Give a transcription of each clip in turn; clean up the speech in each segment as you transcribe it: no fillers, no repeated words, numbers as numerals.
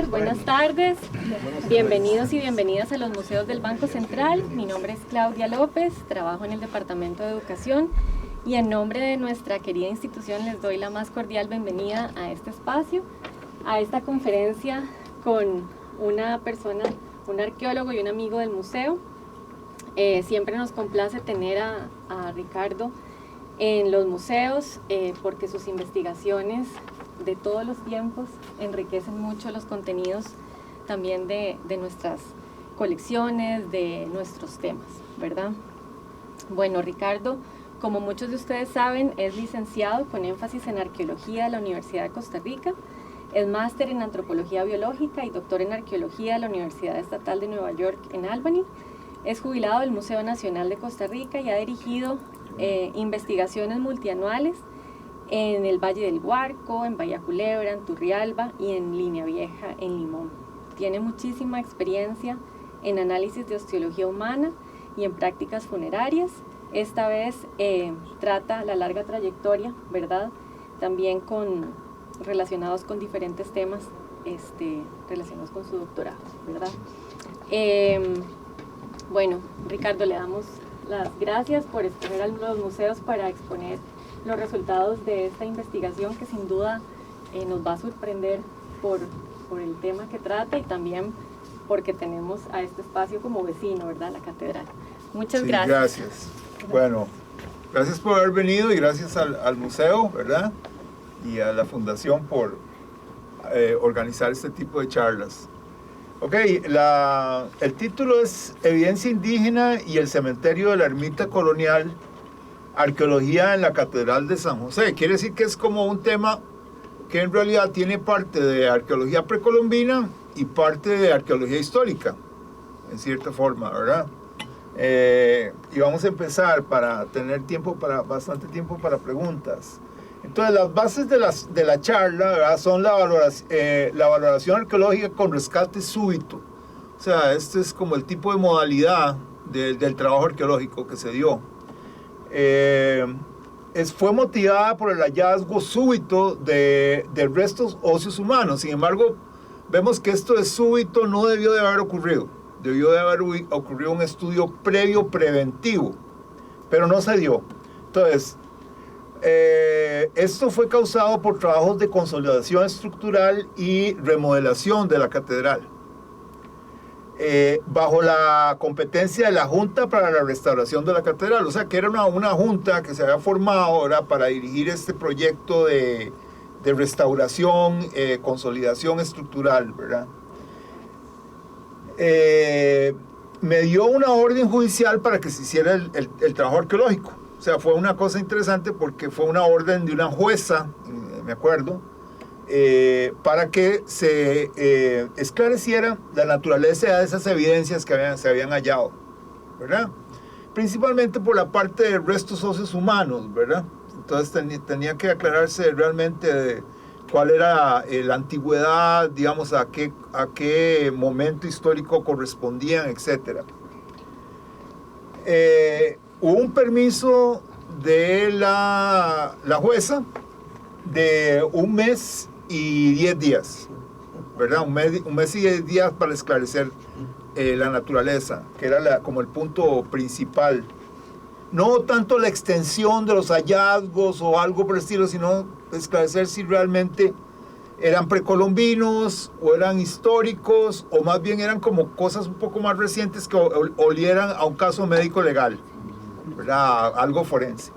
César, buenas tardes. Bienvenidos y bienvenidas a los museos del Banco Central. Mi nombre es Claudia López, trabajo en el Departamento de Educación y en nombre de nuestra querida institución les doy la más cordial bienvenida a este espacio, a esta conferencia con una persona, un arqueólogo y un amigo del museo. Siempre nos complace tener a Ricardo en los museos porque sus investigaciones de todos los tiempos enriquecen mucho los contenidos también de nuestras colecciones, de nuestros temas, ¿verdad? Bueno, Ricardo, como muchos de ustedes saben, es licenciado con énfasis en arqueología de la Universidad de Costa Rica, es máster en antropología biológica y doctor en arqueología de la Universidad Estatal de Nueva York en Albany, es jubilado del Museo Nacional de Costa Rica y ha dirigido investigaciones multianuales en el Valle del Guarco, en Bahía Culebra, en Turrialba y en Línea Vieja, en Limón. Tiene muchísima experiencia en análisis de osteología humana y en prácticas funerarias. Esta vez trata la larga trayectoria, ¿verdad? También relacionados con diferentes temas relacionados con su doctorado, ¿verdad? Bueno, Ricardo, le damos las gracias por escoger a los museos para exponer los resultados de esta investigación que sin duda nos va a sorprender por el tema que trata y también porque tenemos a este espacio como vecino, ¿verdad? La catedral. Muchas gracias. Gracias. Bueno, gracias por haber venido y gracias al museo, ¿verdad? Y a la fundación por organizar este tipo de charlas. Ok, el título es Evidencia Indígena y el Cementerio de la Ermita Colonial, Arqueología en la Catedral de San José. Quiere decir que es como un tema que en realidad tiene parte de arqueología precolombina y parte de arqueología histórica, en cierta forma, ¿verdad? Y vamos a empezar para tener bastante tiempo para preguntas. Entonces, las bases de la charla, ¿verdad?, son la valoración arqueológica con rescate súbito. O sea, este es como el tipo de modalidad del trabajo arqueológico que se dio. Fue motivada por el hallazgo súbito de restos óseos humanos. Sin embargo, vemos que esto de súbito no debió de haber ocurrido. Debió de haber ocurrido un estudio previo preventivo, pero no se dio. Entonces, esto fue causado por trabajos de consolidación estructural y remodelación de la catedral. Bajo la competencia de la Junta para la Restauración de la Catedral, o sea que era una junta que se había formado, ¿verdad?, para dirigir este proyecto de restauración, consolidación estructural, ¿verdad? Me dio una orden judicial para que se hiciera el trabajo arqueológico. O sea, fue una cosa interesante porque fue una orden de una jueza, me acuerdo, para que se esclareciera la naturaleza de esas evidencias que se habían hallado, ¿verdad? Principalmente por la parte de restos óseos humanos, ¿verdad? Entonces tenía que aclararse realmente cuál era la antigüedad, digamos, a qué momento histórico correspondían, etc. Hubo un permiso de la jueza de 1 mes y 10 días, ¿verdad? Un mes y 10 días para esclarecer la naturaleza, que era como el punto principal. No tanto la extensión de los hallazgos o algo por el estilo, sino esclarecer si realmente eran precolombinos o eran históricos o más bien eran como cosas un poco más recientes que olieran a un caso médico legal, ¿verdad? Algo forense.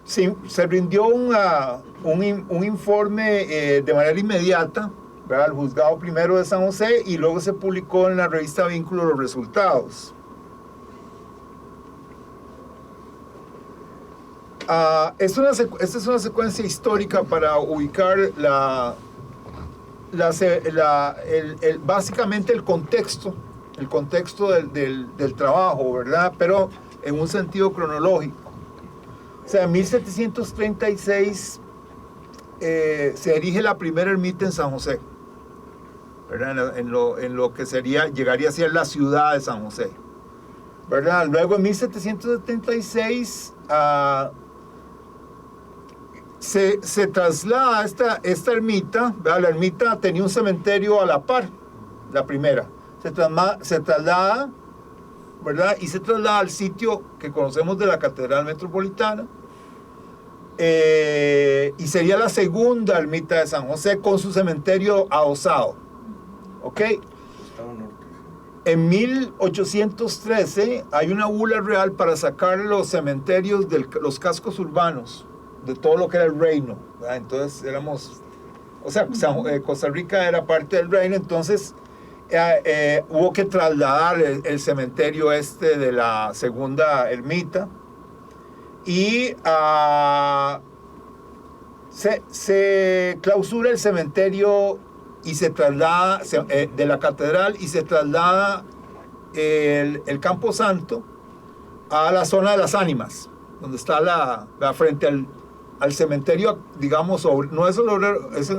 Sí, se rindió un informe de manera inmediata, ¿verdad?, al juzgado primero de San José y luego se publicó en la revista Vínculo los resultados. Esta es una secuencia histórica para ubicar básicamente el contexto del trabajo, ¿verdad?, pero en un sentido cronológico. O sea, en 1736 se erige la primera ermita en San José, ¿verdad?, en lo que llegaría a ser la ciudad de San José, ¿verdad? Luego en 1776 se traslada esta ermita, ¿verdad? La ermita tenía un cementerio a la par, la primera. Se traslada, ¿verdad? Y se traslada al sitio que conocemos de la Catedral Metropolitana. Y sería la segunda ermita de San José con su cementerio adosado. ¿Ok? En 1813 hay una bula real para sacar los cementerios de los cascos urbanos de todo lo que era el reino, ¿verdad? Entonces Costa Rica era parte del reino, entonces hubo que trasladar el cementerio de la segunda ermita y se clausura el cementerio y se traslada de la catedral y se traslada el Campo Santo a la zona de las ánimas, donde está frente al cementerio, digamos, no es el obrero, es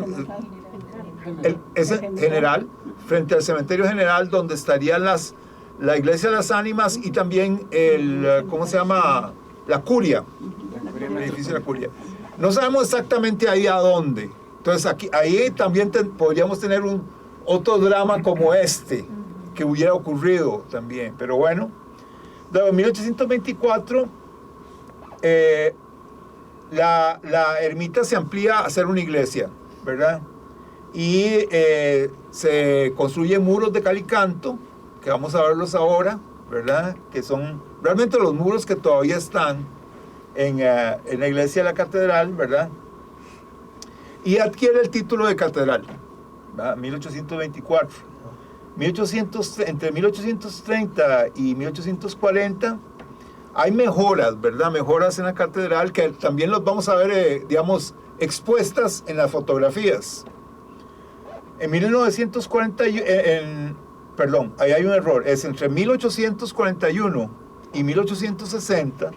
el general, frente al cementerio general, donde estarían la iglesia de las ánimas y también ¿cómo se llama? La curia, el edificio de la curia. No sabemos exactamente ahí a dónde. Entonces ahí también podríamos tener otro drama como que hubiera ocurrido también. Pero bueno, en 1824 la ermita se amplía a ser una iglesia, ¿verdad? Y se construyen muros de cal y canto, que vamos a verlos ahora, ¿verdad? Que son realmente los muros que todavía están en la iglesia de la catedral, ¿verdad? Y adquiere el título de catedral, ¿verdad? 1824. Entre 1830 y 1840 hay mejoras, ¿verdad? Mejoras en la catedral que también los vamos a ver, digamos, expuestas en las fotografías. En 1941, perdón, ahí hay un error, es entre 1841 y 1860.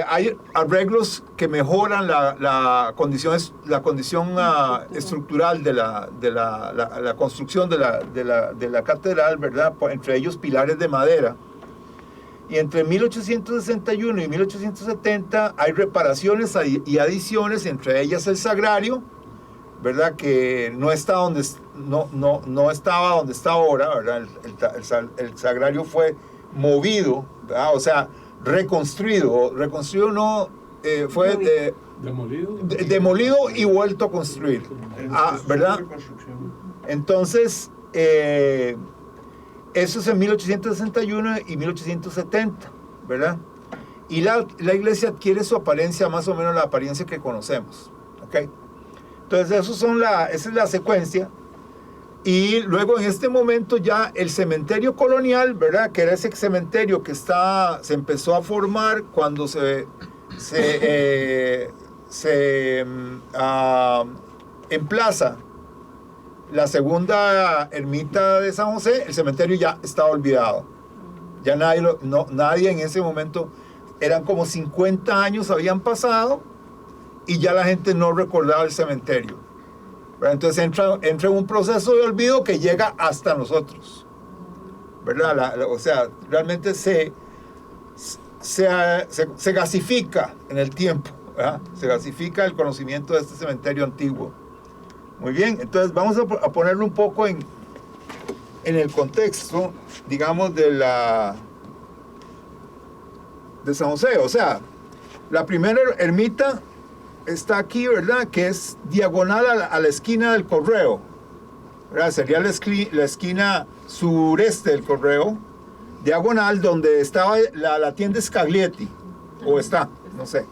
Hay arreglos que mejoran la condición estructural de la construcción de la catedral, ¿verdad? Entre ellos pilares de madera. Y entre 1861 y 1870 hay reparaciones y adiciones, entre ellas el sagrario, ¿verdad? Que no estaba donde está ahora, ¿verdad? El sagrario fue movido, ¿verdad? O sea, reconstruido no, fue demolido y vuelto a construir, ¿verdad? Entonces, eso es en 1861 y 1870, ¿verdad? Y la iglesia adquiere su apariencia, más o menos la apariencia que conocemos, ¿ok? Entonces, esa es la secuencia. Y luego en este momento ya el cementerio colonial, ¿verdad? Que era ese cementerio que se empezó a formar cuando se emplaza la segunda ermita de San José. El cementerio ya estaba olvidado. Ya nadie en ese momento, eran como 50 años habían pasado y ya la gente no recordaba el cementerio. Entonces entra en un proceso de olvido que llega hasta nosotros, ¿verdad? O sea, realmente se gasifica en el tiempo, ¿verdad? Se gasifica el conocimiento de este cementerio antiguo. Muy bien, entonces vamos a ponerlo un poco en el contexto, digamos, de San José. O sea, la primera ermita está aquí, ¿verdad? Que es diagonal a la esquina del Correo, ¿verdad? Sería la esquina sureste del Correo, diagonal donde estaba la tienda Scaglietti, o está, no sé.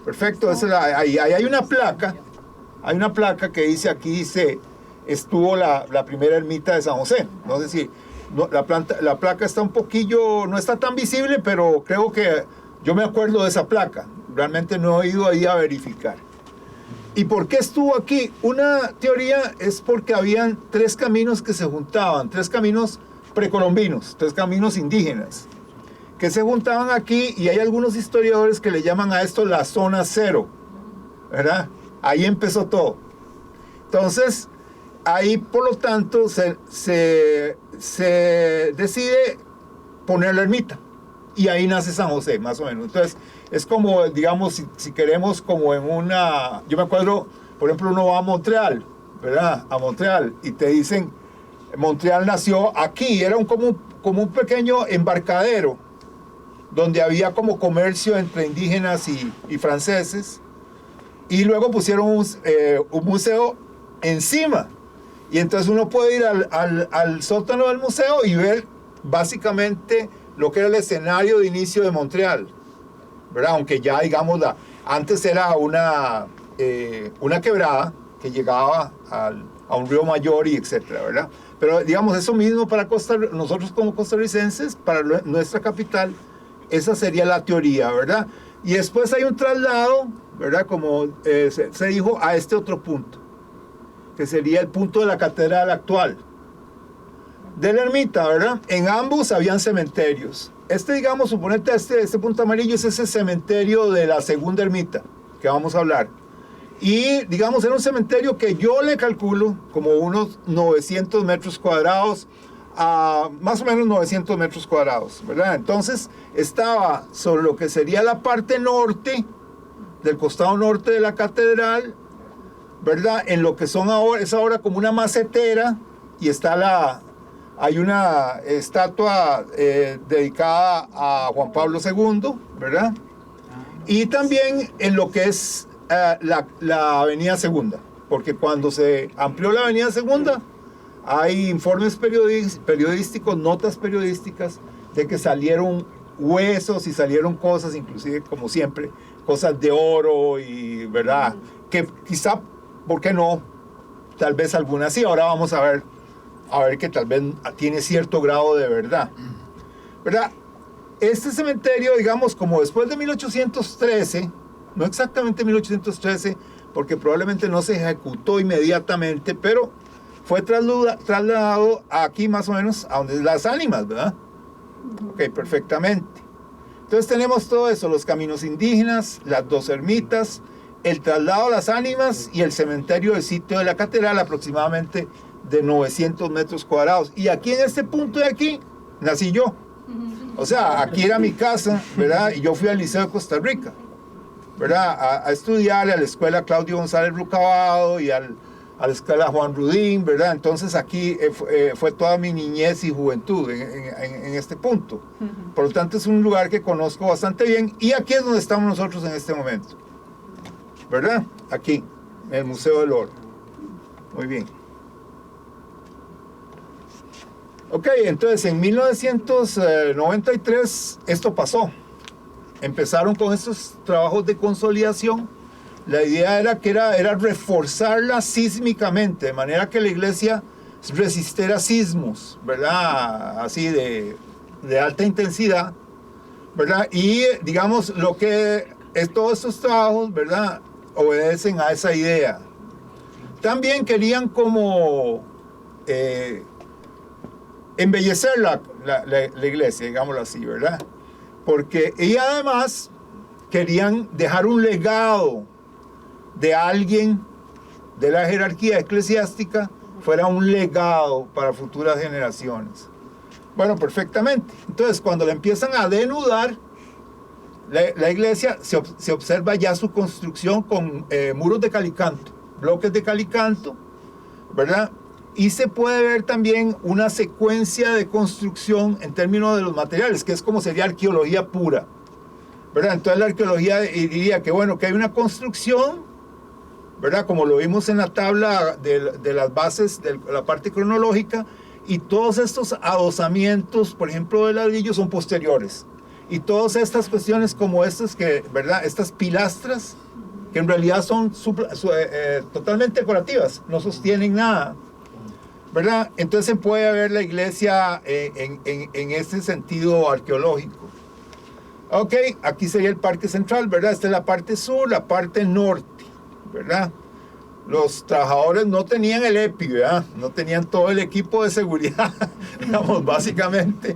Perfecto, ahí hay una placa que dice, aquí dice, estuvo la primera ermita de San José. No sé si, la placa está un poquillo, no está tan visible, pero creo que yo me acuerdo de esa placa. Realmente no he ido ahí a verificar. ¿Y por qué estuvo aquí? Una teoría es porque habían 3 caminos que se juntaban, 3 caminos precolombinos, 3 caminos indígenas, que se juntaban aquí, y hay algunos historiadores que le llaman a esto la zona cero, ¿verdad? Ahí empezó todo. Entonces, ahí por lo tanto se decide poner la ermita, y ahí nace San José, más o menos. Entonces, es como, digamos, si queremos, como en una... Yo me acuerdo, por ejemplo, uno va a Montreal, ¿verdad? A Montreal, y te dicen, Montreal nació aquí, era como un pequeño embarcadero, donde había como comercio entre indígenas y franceses, y luego pusieron un museo encima, y entonces uno puede ir al sótano del museo y ver básicamente lo que era el escenario de inicio de Montreal, ¿verdad? Aunque ya, digamos, antes era una quebrada que llegaba a un río mayor y etcétera, ¿verdad? Pero, digamos, eso mismo para nosotros como costarricenses, para nuestra capital, esa sería la teoría, ¿verdad? Y después hay un traslado, ¿verdad? Como se dijo, a este otro punto, que sería el punto de la catedral actual. De la ermita, ¿verdad? En ambos habían cementerios. Digamos, suponete este punto amarillo es ese cementerio de la segunda ermita, que vamos a hablar. Y, digamos, era un cementerio que yo le calculo como unos 900 metros cuadrados, a más o menos 900 metros cuadrados, ¿verdad? Entonces, estaba sobre lo que sería la parte norte, del costado norte de la catedral, ¿verdad? En lo que es ahora como una macetera, y hay una estatua dedicada a Juan Pablo II, ¿verdad? Y también en lo que es la Avenida Segunda, porque cuando se amplió la Avenida Segunda, hay informes periodísticos, notas periodísticas, de que salieron huesos y salieron cosas, inclusive, como siempre, cosas de oro y, ¿verdad? Que quizá, ¿por qué no? Tal vez algunas sí. Ahora vamos a ver que tal vez tiene cierto grado de verdad, ¿verdad? Este cementerio, digamos, como después de 1813, no exactamente 1813, porque probablemente no se ejecutó inmediatamente, pero fue trasladado aquí más o menos a donde las ánimas, ¿verdad? Ok, perfectamente. Entonces tenemos todo eso, los caminos indígenas, las dos ermitas, el traslado a las ánimas y el cementerio del sitio de la catedral, aproximadamente de 900 metros cuadrados. Y aquí en este punto de aquí, nací yo. O sea, aquí era mi casa, ¿verdad? Y yo fui al Liceo de Costa Rica, ¿verdad? A estudiar a la escuela Claudio González Rucabado y a la escuela Juan Rudín, ¿verdad? Entonces aquí fue toda mi niñez y juventud en este punto. Por lo tanto, es un lugar que conozco bastante bien, y aquí es donde estamos nosotros en este momento, ¿verdad? Aquí, en el Museo del Oro. Muy bien. Ok, entonces en 1993 esto pasó. Empezaron con estos trabajos de consolidación. La idea era reforzarla sísmicamente, de manera que la iglesia resistiera sismos, ¿verdad? Así de alta intensidad, ¿verdad? Y, digamos, lo que es todos estos trabajos, ¿verdad?, obedecen a esa idea. También querían como embellecer la iglesia, digámoslo así, ¿verdad? Y además querían dejar un legado de alguien de la jerarquía eclesiástica, fuera un legado para futuras generaciones. Bueno, perfectamente. Entonces, cuando la empiezan a denudar, la iglesia se observa ya su construcción con muros de calicanto, bloques de calicanto, ¿verdad? Y se puede ver también una secuencia de construcción en términos de los materiales, que es como sería arqueología pura, ¿verdad? Entonces la arqueología diría que, bueno, que hay una construcción, ¿verdad? Como lo vimos en la tabla de las bases, de la parte cronológica, y todos estos adosamientos, por ejemplo, de ladrillo, son posteriores. Y todas estas cuestiones como estas, ¿verdad? Estas pilastras, que en realidad son totalmente decorativas, no sostienen nada, ¿verdad? Entonces se puede ver la iglesia en este sentido arqueológico. Ok, aquí sería el Parque Central, ¿verdad? Esta es la parte sur, la parte norte, ¿verdad? Los trabajadores no tenían el EPI, ¿verdad? No tenían todo el equipo de seguridad, digamos, básicamente,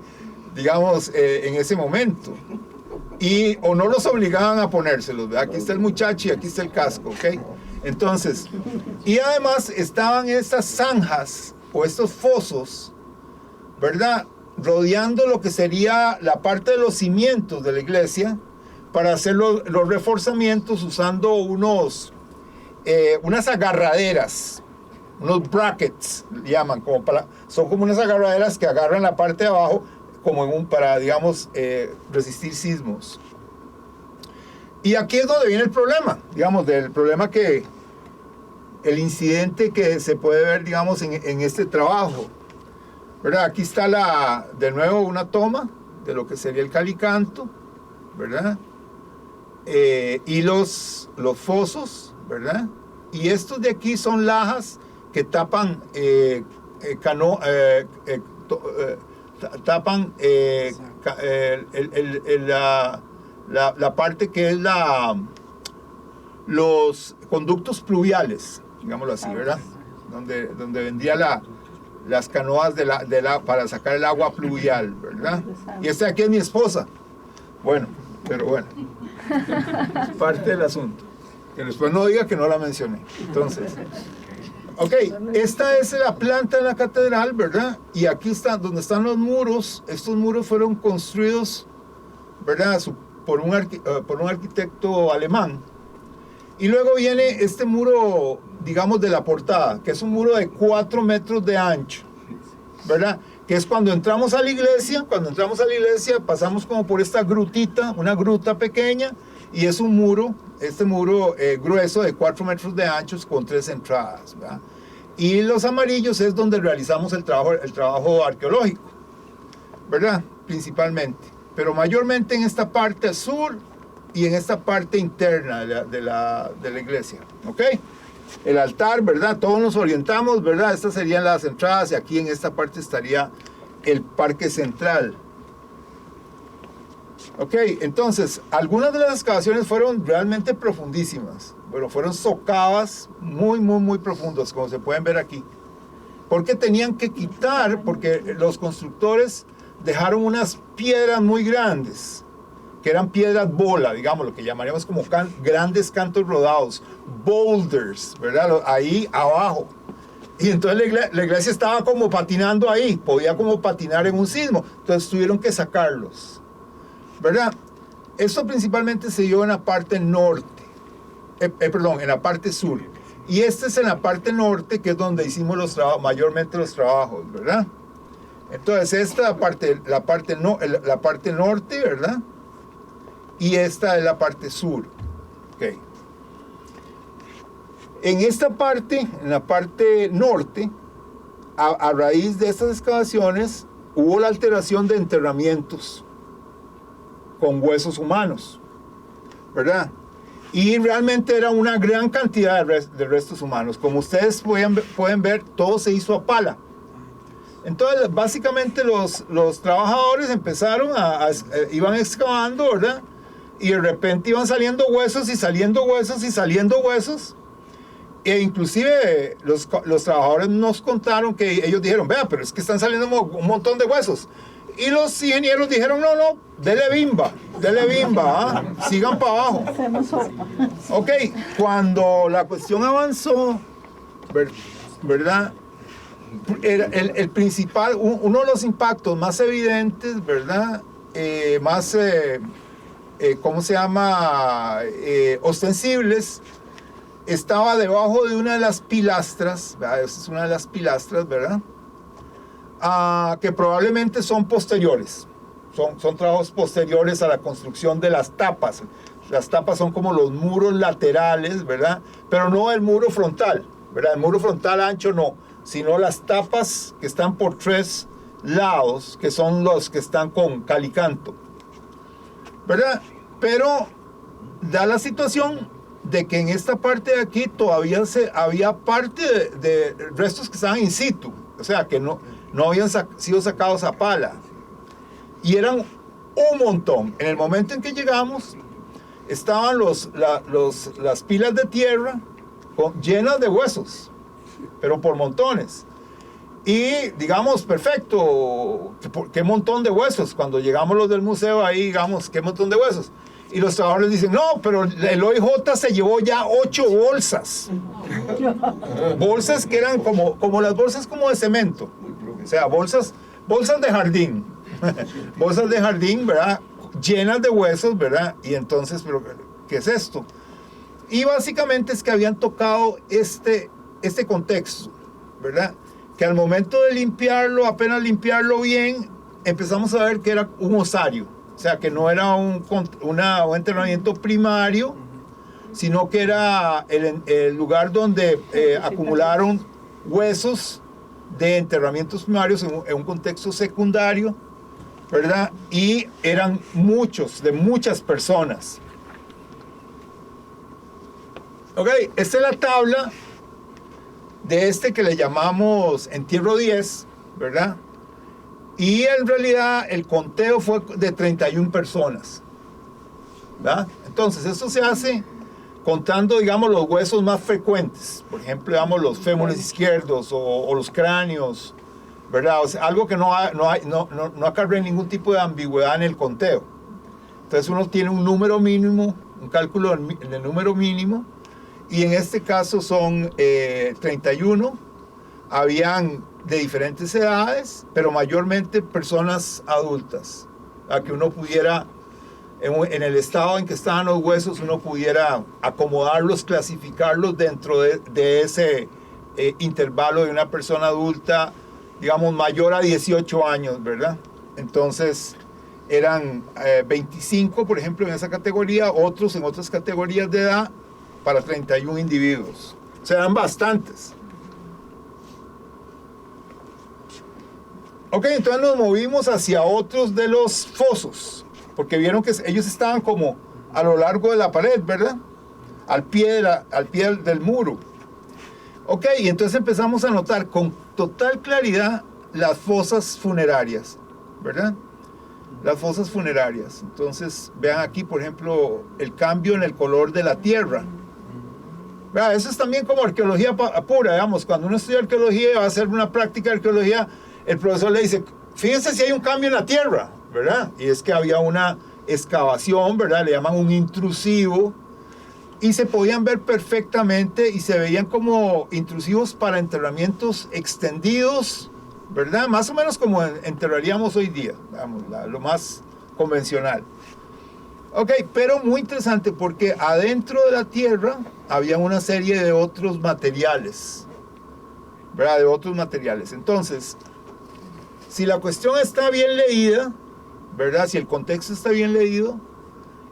digamos, en ese momento. O no los obligaban a ponérselos, ¿verdad? Aquí está el muchacho y aquí está el casco, ¿ok? Entonces, y además estaban estas zanjas o estos fosos, ¿verdad? rodeando lo que sería la parte de los cimientos de la iglesia para hacer los reforzamientos usando unas agarraderas, unos brackets, llaman, son como unas agarraderas que agarran la parte de abajo como para, digamos, resistir sismos. Y aquí es donde viene el problema, digamos, del problema que el incidente que se puede ver, digamos, en este trabajo, ¿verdad? Aquí está de nuevo una toma de lo que sería el calicanto, ¿verdad? Y los fosos, ¿verdad? Y estos de aquí son lajas que tapan la parte que es los conductos pluviales, digámoslo así, ¿verdad? Donde vendría las canoas para sacar el agua pluvial, ¿verdad? Y esta de aquí es mi esposa. Bueno, pero bueno, parte del asunto. Que después no diga que no la mencioné. Entonces, ok, esta es la planta de la catedral, ¿verdad? Y aquí está donde están los muros. Estos muros fueron construidos, ¿verdad? Por un arquitecto alemán. Y luego viene este muro, digamos, de la portada, que es un muro de 4 metros de ancho, ¿verdad? Que es cuando entramos a la iglesia, pasamos como por esta grutita, una gruta pequeña, y es un muro, este muro grueso de 4 metros de ancho con 3 entradas, ¿verdad? Y los amarillos es donde realizamos el trabajo arqueológico, ¿verdad? Principalmente, pero mayormente en esta parte sur y en esta parte interna de la iglesia, ¿ok? El altar, ¿verdad? Todos nos orientamos, ¿verdad? Estas serían las entradas y aquí en esta parte estaría el parque central. Ok, entonces, algunas de las excavaciones fueron realmente profundísimas. Bueno, fueron socavas muy, muy, muy profundos, como se pueden ver aquí. Porque tenían que quitar, porque los constructores dejaron unas piedras muy grandes, que eran piedras bola, digamos, lo que llamaríamos como grandes cantos rodados, boulders, ¿verdad? Ahí abajo. Y entonces la iglesia estaba como patinando ahí, podía como patinar en un sismo, entonces tuvieron que sacarlos, ¿verdad? Esto principalmente se dio en la parte norte, en la parte sur. Y este es en la parte norte, que es donde hicimos mayormente los trabajos, ¿verdad? Entonces esta la parte norte, ¿verdad? Y esta es la parte sur. Okay. En esta parte, en la parte norte, a raíz de estas excavaciones, hubo la alteración de enterramientos con huesos humanos, ¿verdad? Y realmente era una gran cantidad de restos humanos. Como ustedes pueden ver, todo se hizo a pala. Entonces, básicamente los trabajadores empezaron iban excavando, ¿verdad? Y de repente iban saliendo huesos y saliendo huesos y saliendo huesos. E inclusive los trabajadores nos contaron que ellos dijeron, vea, pero es que están saliendo un montón de huesos. Y los ingenieros dijeron, no, dele bimba, ¿ah? Sigan para abajo. Ok, cuando la cuestión avanzó, ¿verdad? El principal, uno de los impactos más evidentes, ¿verdad? ¿Cómo se llama? Ostensibles, estaba debajo de una de las pilastras, ¿verdad? Esa es una de las pilastras, ¿verdad? Que probablemente son posteriores, son trabajos posteriores a la construcción de las tapas. Las tapas son como los muros laterales, ¿verdad? Pero no el muro frontal, ¿verdad? El muro frontal ancho no, sino las tapas que están por 3 lados, que son los que están con calicanto, ¿verdad? Pero da la situación de que en esta parte de aquí todavía había parte de restos que estaban in situ, o sea, que no habían sido sacados a pala. Y eran un montón. En el momento en que llegamos, estaban las pilas de tierra llenas de huesos, pero por montones. Y digamos, perfecto, qué montón de huesos. Cuando llegamos los del museo, ahí digamos, qué montón de huesos. Y los trabajadores dicen, no, pero el OIJ se llevó ya 8 bolsas. Bolsas que eran como las bolsas como de cemento. O sea, bolsas de jardín, bolsas de jardín, ¿verdad? Llenas de huesos, ¿verdad? Y entonces, ¿pero qué es esto? Y básicamente es que habían tocado este contexto, ¿verdad? Que al momento de limpiarlo, apenas limpiarlo bien, empezamos a ver que era un osario. O sea, que no era un enterramiento primario, sino que era el lugar donde acumularon huesos de enterramientos primarios en un contexto secundario, ¿verdad? Y eran muchos, de muchas personas. Ok, esta es la tabla de que le llamamos entierro 10, ¿verdad? Y en realidad el conteo fue de 31 personas, ¿verdad? Entonces eso se hace contando, digamos, los huesos más frecuentes. Por ejemplo, digamos, los fémures izquierdos o los cráneos, ¿verdad? O sea, algo que no acarrea ningún tipo de ambigüedad en el conteo. Entonces uno tiene un número mínimo, un cálculo del número mínimo, y en este caso son 31. Habían de diferentes edades, pero mayormente personas adultas, a que uno pudiera, en el estado en que estaban los huesos, uno pudiera acomodarlos, clasificarlos dentro de ese intervalo de una persona adulta, digamos, mayor a 18 años, ¿verdad? Entonces, eran 25, por ejemplo, en esa categoría, otros en otras categorías de edad, para 31 individuos. O sea, eran bastantes. Ok, entonces nos movimos hacia otros de los fosos, porque vieron que ellos estaban como a lo largo de la pared, ¿verdad? Al pie del muro. Ok, y entonces empezamos a notar con total claridad las fosas funerarias, ¿verdad? Las fosas funerarias. Entonces, vean aquí, por ejemplo, el cambio en el color de la tierra. ¿Verdad? Eso es también como arqueología pura, digamos. Cuando uno estudia arqueología y va a hacer una práctica de arqueología, el profesor le dice, fíjense si hay un cambio en la tierra, ¿verdad? Y es que había una excavación, ¿verdad? Le llaman un intrusivo, y se podían ver perfectamente y se veían como intrusivos para enterramientos extendidos, ¿verdad? Más o menos como enterraríamos hoy día, digamos, lo más convencional. Ok, pero muy interesante porque adentro de la tierra había una serie de otros materiales, ¿verdad? De otros materiales. Entonces, si la cuestión está bien leída, ¿verdad? Si el contexto está bien leído,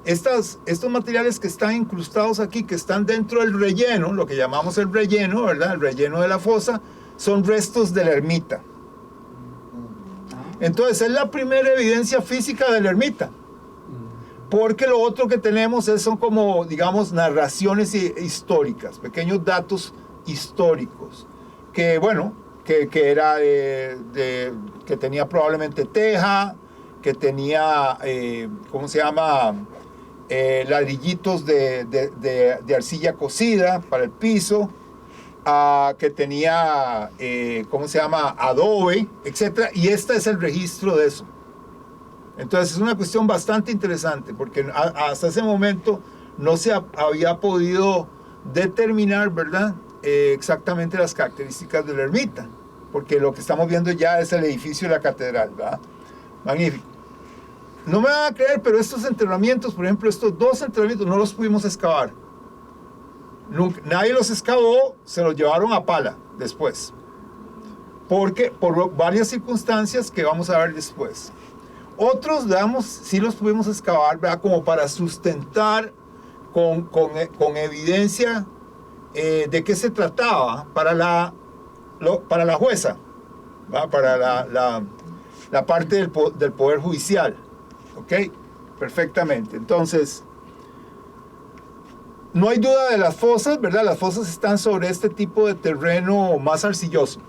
estos materiales que están incrustados aquí, que están dentro del relleno, lo que llamamos el relleno, ¿verdad? El relleno de la fosa, son restos de la ermita. Entonces, es la primera evidencia física de la ermita. Porque lo otro que tenemos son como, digamos, narraciones históricas, pequeños datos históricos, que bueno, que era que tenía probablemente teja, que tenía, ¿cómo se llama? Ladrillitos de arcilla cocida para el piso, que tenía, ¿cómo se llama? Adobe, etc. Y este es el registro de eso. Entonces es una cuestión bastante interesante porque hasta ese momento no se había podido determinar, ¿verdad? Exactamente las características de la ermita, porque lo que estamos viendo ya es el edificio de la catedral, ¿verdad? Magnífico. No me van a creer, pero estos enterramientos, por ejemplo, estos dos enterramientos no los pudimos excavar. Nadie los excavó, se los llevaron a pala después, porque por varias circunstancias que vamos a ver después. Otros, digamos, sí los pudimos excavar, ¿verdad? Como para sustentar con evidencia de qué se trataba para la jueza, ¿verdad? Para la parte del Poder Judicial. ¿Ok? Perfectamente. Entonces, no hay duda de las fosas, ¿verdad? Las fosas están sobre este tipo de terreno más arcilloso,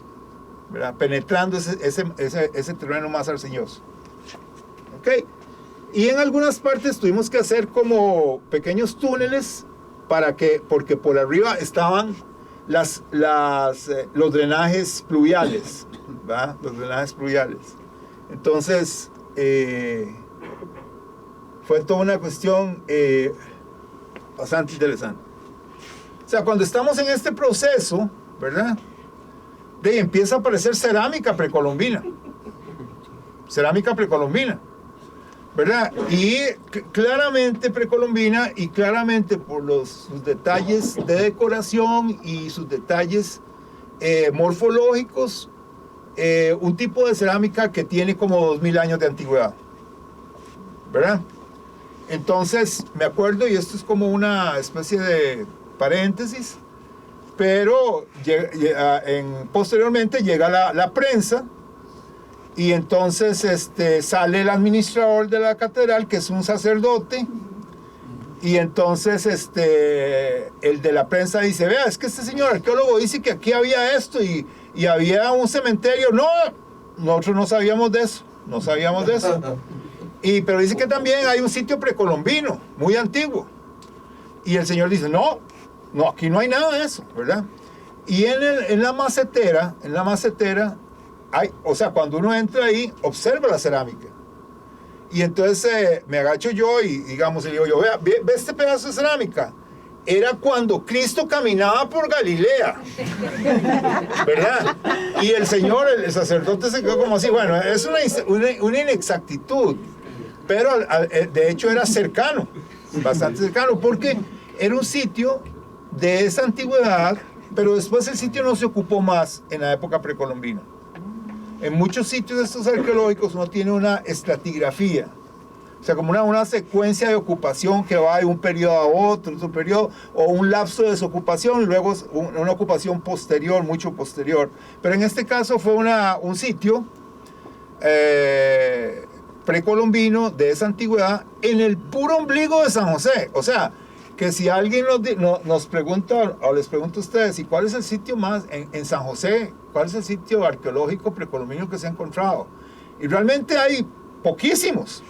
¿verdad? Penetrando ese terreno más arcilloso. ¿Ok? Y en algunas partes tuvimos que hacer como pequeños túneles porque por arriba estaban los drenajes pluviales, ¿verdad? Los drenajes pluviales. Entonces, fue toda una cuestión bastante interesante. O sea, cuando estamos en este proceso, ¿verdad? Empieza a aparecer cerámica precolombina. cerámica precolombina, ¿verdad? Y claramente precolombina y claramente por sus detalles de decoración y sus detalles morfológicos, un tipo de cerámica que tiene como 2000 años de antigüedad, ¿verdad? Entonces, me acuerdo, y esto es como una especie de paréntesis, pero posteriormente llega la prensa, y entonces sale el administrador de la catedral, que es un sacerdote, y entonces el de la prensa dice, vea, es que este señor arqueólogo dice que aquí había esto y había un cementerio. No, nosotros no sabíamos de eso, no sabíamos de eso. Pero dice que también hay un sitio precolombino, muy antiguo. Y el señor dice, no, aquí no hay nada de eso, ¿verdad? Y en la macetera, o sea, cuando uno entra ahí, observa la cerámica. Y entonces me agacho yo y digamos, y digo yo, ve este pedazo de cerámica. Era cuando Cristo caminaba por Galilea, ¿verdad? Y el señor, el sacerdote, se quedó como así. Bueno, es una inexactitud, pero de hecho era cercano, bastante cercano, porque era un sitio de esa antigüedad, pero después el sitio no se ocupó más en la época precolombina. En muchos sitios de estos arqueológicos uno tiene una estratigrafía, o sea, como una secuencia de ocupación que va de un periodo a otro periodo, o un lapso de desocupación, y luego una ocupación posterior, mucho posterior. Pero en este caso fue un sitio precolombino de esa antigüedad en el puro ombligo de San José. O sea, que si alguien nos pregunta, o les pregunto a ustedes, ¿y cuál es el sitio más en San José? ¿Cuál es el sitio arqueológico precolombino que se ha encontrado? Y realmente hay poquísimos,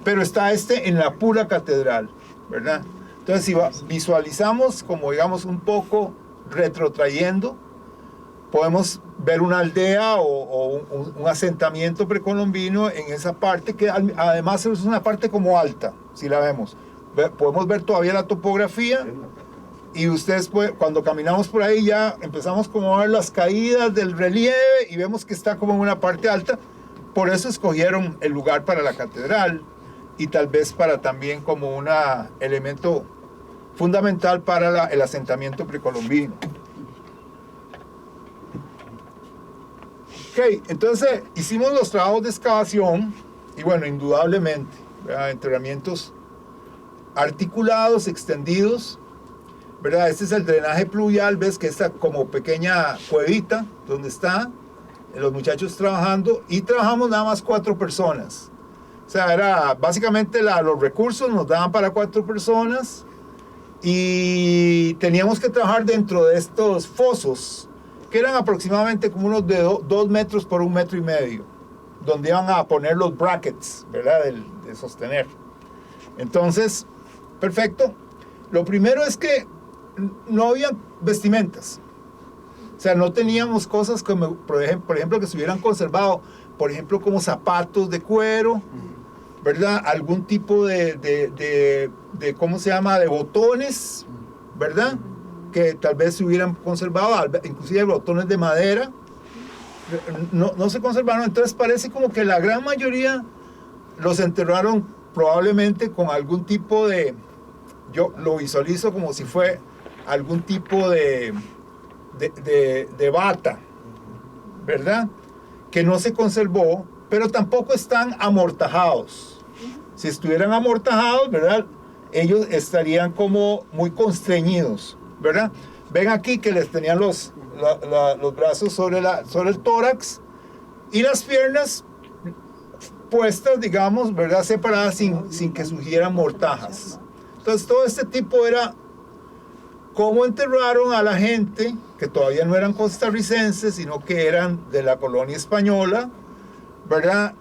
pero está en la pura catedral, ¿verdad? Entonces, si visualizamos, como digamos, un poco retrotrayendo, podemos ver una aldea o un asentamiento precolombino en esa parte, que además es una parte como alta, si la vemos. Podemos ver todavía la topografía, y ustedes cuando caminamos por ahí ya empezamos como a ver las caídas del relieve y vemos que está como en una parte alta. Por eso escogieron el lugar para la catedral, y tal vez para también como un elemento fundamental para el asentamiento precolombino. Ok, entonces hicimos los trabajos de excavación, y bueno, indudablemente, ¿verdad? Enterramientos articulados, extendidos, ¿verdad? Este es el drenaje pluvial, ves que esta como pequeña cuevita donde está los muchachos trabajando, y trabajamos nada más 4 personas. O sea, era básicamente los recursos nos daban para 4 personas, y teníamos que trabajar dentro de estos fosos, que eran aproximadamente como unos de 2 metros por 1,5 metros, donde iban a poner los brackets, ¿verdad? De sostener. Entonces, perfecto. Lo primero es que no había vestimentas. O sea, no teníamos cosas como, por ejemplo, que se hubieran conservado, por ejemplo, como zapatos de cuero, ¿verdad? Algún tipo de ¿cómo se llama? De botones, ¿verdad? Que tal vez se hubieran conservado, inclusive botones de madera. No se conservaron. Entonces parece como que la gran mayoría los enterraron probablemente con algún tipo de, yo lo visualizo como si fue algún tipo de bata, ¿verdad? Que no se conservó, pero tampoco están amortajados. Si estuvieran amortajados, ¿verdad? Ellos estarían como muy constreñidos, ¿verdad? Ven aquí que les tenían los brazos sobre el tórax, y las piernas puestas, digamos, ¿verdad? Separadas sin que surgieran mortajas. Entonces todo este tipo era cómo enterraron a la gente que todavía no eran costarricenses, sino que eran de la colonia española, ¿verdad?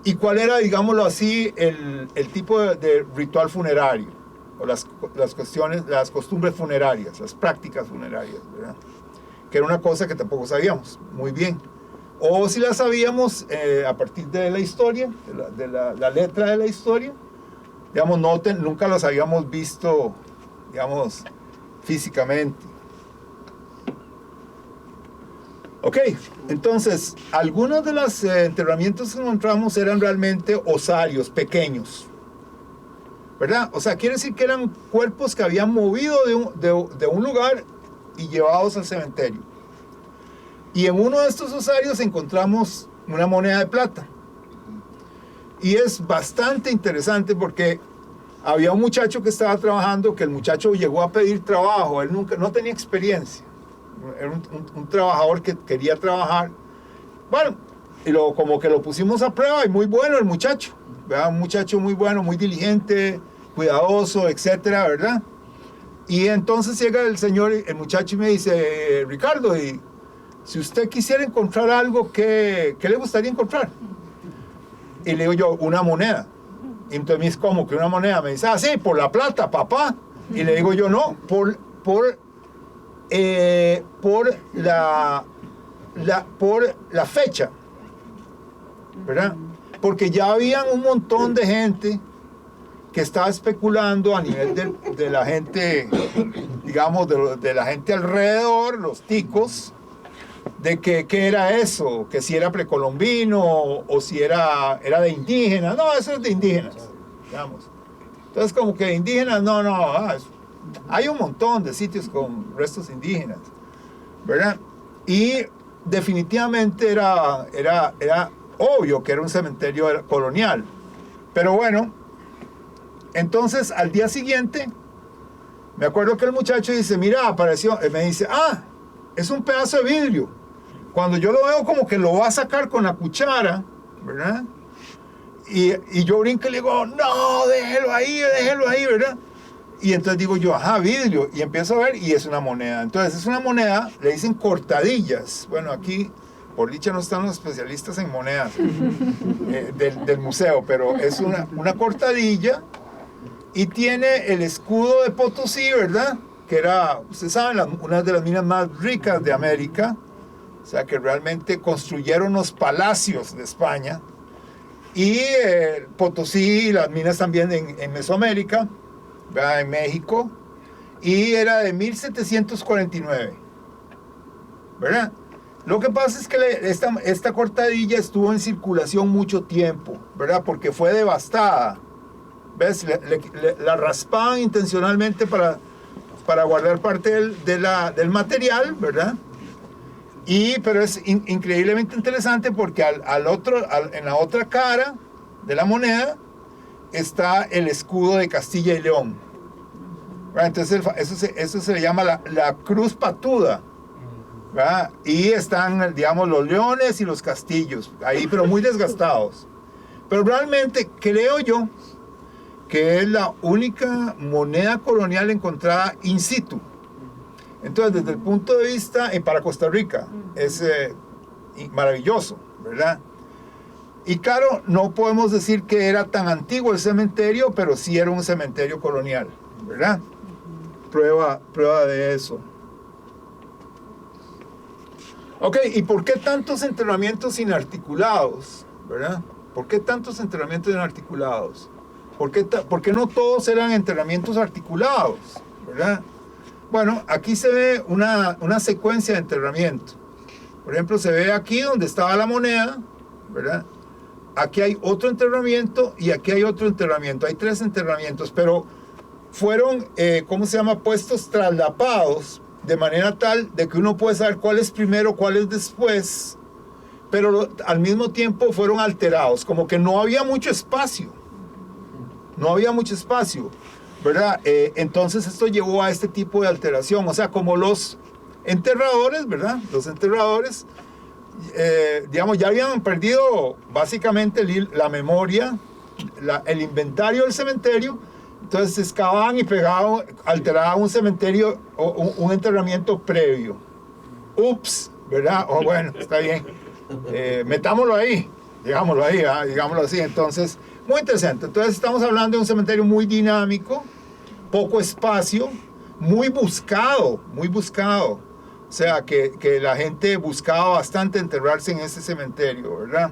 Y cuál era, digámoslo así, el tipo de ritual funerario, o las costumbres funerarias, las prácticas funerarias, ¿verdad? Que era una cosa que tampoco sabíamos muy bien. O si la sabíamos a partir de la historia, de la letra de la historia, digamos, nunca las habíamos visto, digamos, físicamente. Ok, entonces, algunos de los enterramientos que encontramos eran realmente osarios, pequeños, ¿verdad? O sea, quiere decir que eran cuerpos que habían movido de un lugar y llevados al cementerio. Y en uno de estos osarios encontramos una moneda de plata. Y es bastante interesante porque había un muchacho que estaba trabajando, que el muchacho llegó a pedir trabajo, él no tenía experiencia. Era un trabajador que quería trabajar. Bueno, y como que lo pusimos a prueba y muy bueno el muchacho, ¿verdad? Un muchacho muy bueno, muy diligente, cuidadoso, etcétera, ¿verdad? Y entonces llega el muchacho y me dice, Ricardo, y si usted quisiera encontrar algo, ¿qué le gustaría encontrar? Y le digo yo, una moneda. Y entonces me dice, ¿cómo que una moneda? Me dice, sí, por la plata, papá. Y le digo yo, no, por la fecha, ¿verdad? Porque ya habían un montón de gente que estaba especulando a nivel de la gente, digamos, de la gente alrededor, los ticos, de que era eso, que si era precolombino o si era de indígenas. No, eso es de indígenas, digamos. Entonces, como que de indígenas, no, hay un montón de sitios con restos indígenas, ¿verdad? Y definitivamente era obvio que era un cementerio colonial. Pero bueno, entonces al día siguiente, me acuerdo que el muchacho dice, mira, apareció, me dice, es un pedazo de vidrio. Cuando yo lo veo como que lo va a sacar con la cuchara, ¿verdad? Y yo brinco y le digo, no, déjelo ahí, ¿verdad? Y entonces digo yo, vidrio. Y empiezo a ver y es una moneda. Entonces es una moneda, le dicen cortadillas. Bueno, aquí, por dicha, no están los especialistas en monedas del museo, pero es una cortadilla y tiene el escudo de Potosí, ¿verdad? Que era, ustedes saben, una de las minas más ricas de América. O sea, que realmente construyeron los palacios de España. Y Potosí, las minas también en Mesoamérica, ¿verdad? En México, y era de 1749, ¿verdad? Lo que pasa es que esta cortadilla estuvo en circulación mucho tiempo, ¿verdad? Porque fue devastada, ¿ves? La raspaban intencionalmente para guardar parte del material, ¿verdad? Pero es increíblemente interesante porque en la otra cara de la moneda está el escudo de Castilla y León. Entonces eso se le llama la cruz patuda, ¿verdad? Y están, digamos, los leones y los castillos ahí, pero muy desgastados. Pero realmente creo yo que es la única moneda colonial encontrada in situ. Entonces, desde el punto de vista, para Costa Rica, es maravilloso, ¿verdad? Y claro, no podemos decir que era tan antiguo el cementerio, pero sí era un cementerio colonial, ¿verdad? Prueba de eso. Ok, ¿y por qué tantos enterramientos inarticulados, verdad? ¿Por qué tantos enterramientos inarticulados? ¿Por qué no todos eran enterramientos articulados, verdad? Bueno, aquí se ve una secuencia de enterramiento. Por ejemplo, se ve aquí donde estaba la moneda, ¿verdad? Aquí hay otro enterramiento y aquí hay otro enterramiento. Hay 3 enterramientos, pero fueron, puestos traslapados de manera tal de que uno puede saber cuál es primero, cuál es después, pero al mismo tiempo fueron alterados, como que no había mucho espacio. No había mucho espacio, ¿verdad? Entonces esto llevó a este tipo de alteración, o sea, como los enterradores, ¿verdad? Los enterradores, digamos, ya habían perdido básicamente la memoria, el inventario del cementerio. Entonces excavaban y pegaban, alteraban un cementerio o un enterramiento previo. Ups, ¿verdad? Bueno, está bien. Metámoslo ahí, digámoslo así. Entonces, muy interesante. Entonces estamos hablando de un cementerio muy dinámico, poco espacio, muy buscado. O sea, que la gente buscaba bastante enterrarse en ese cementerio, ¿verdad?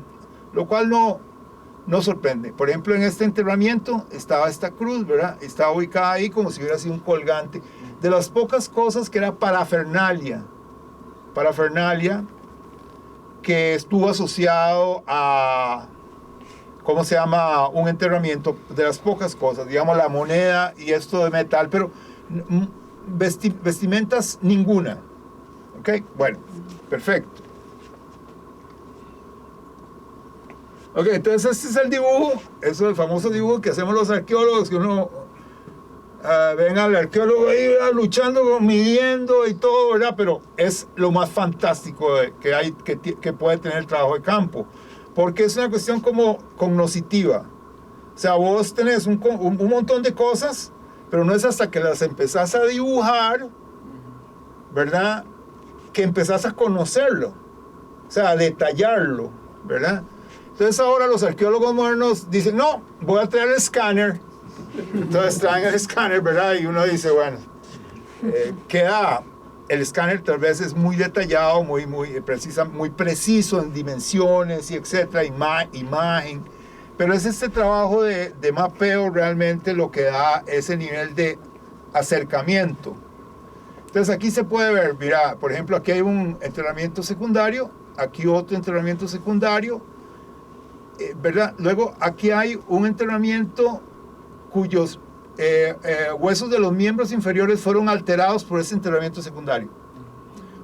Lo cual no sorprende. Por ejemplo, en este enterramiento estaba esta cruz, ¿verdad? Estaba ubicada ahí como si hubiera sido un colgante. De las pocas cosas que era parafernalia que estuvo asociado a, ¿cómo se llama? Un enterramiento, de las pocas cosas, digamos la moneda y esto de metal, pero vestimentas ninguna. ¿Ok? Bueno, perfecto. Ok, entonces este es el dibujo, eso es el famoso dibujo que hacemos los arqueólogos, que uno ven al arqueólogo ahí, ¿verdad? Luchando, midiendo y todo, ¿verdad? Pero es lo más fantástico que hay, que puede tener el trabajo de campo, porque es una cuestión como cognoscitiva. O sea, vos tenés un montón de cosas, pero no es hasta que las empezás a dibujar, ¿verdad?, que empezás a conocerlo, o sea, a detallarlo, ¿verdad? Entonces ahora los arqueólogos modernos dicen, no, voy a traer el escáner. Entonces traen el escáner, ¿verdad? Y uno dice, bueno, queda, el escáner tal vez es muy detallado, muy preciso en dimensiones y etcétera, imagen, pero es este trabajo de mapeo realmente lo que da ese nivel de acercamiento. Entonces aquí se puede ver, mira, por ejemplo, aquí hay un enterramiento secundario, aquí otro enterramiento secundario, ¿verdad? Luego aquí hay un enterramiento cuyos huesos de los miembros inferiores fueron alterados por ese enterramiento secundario.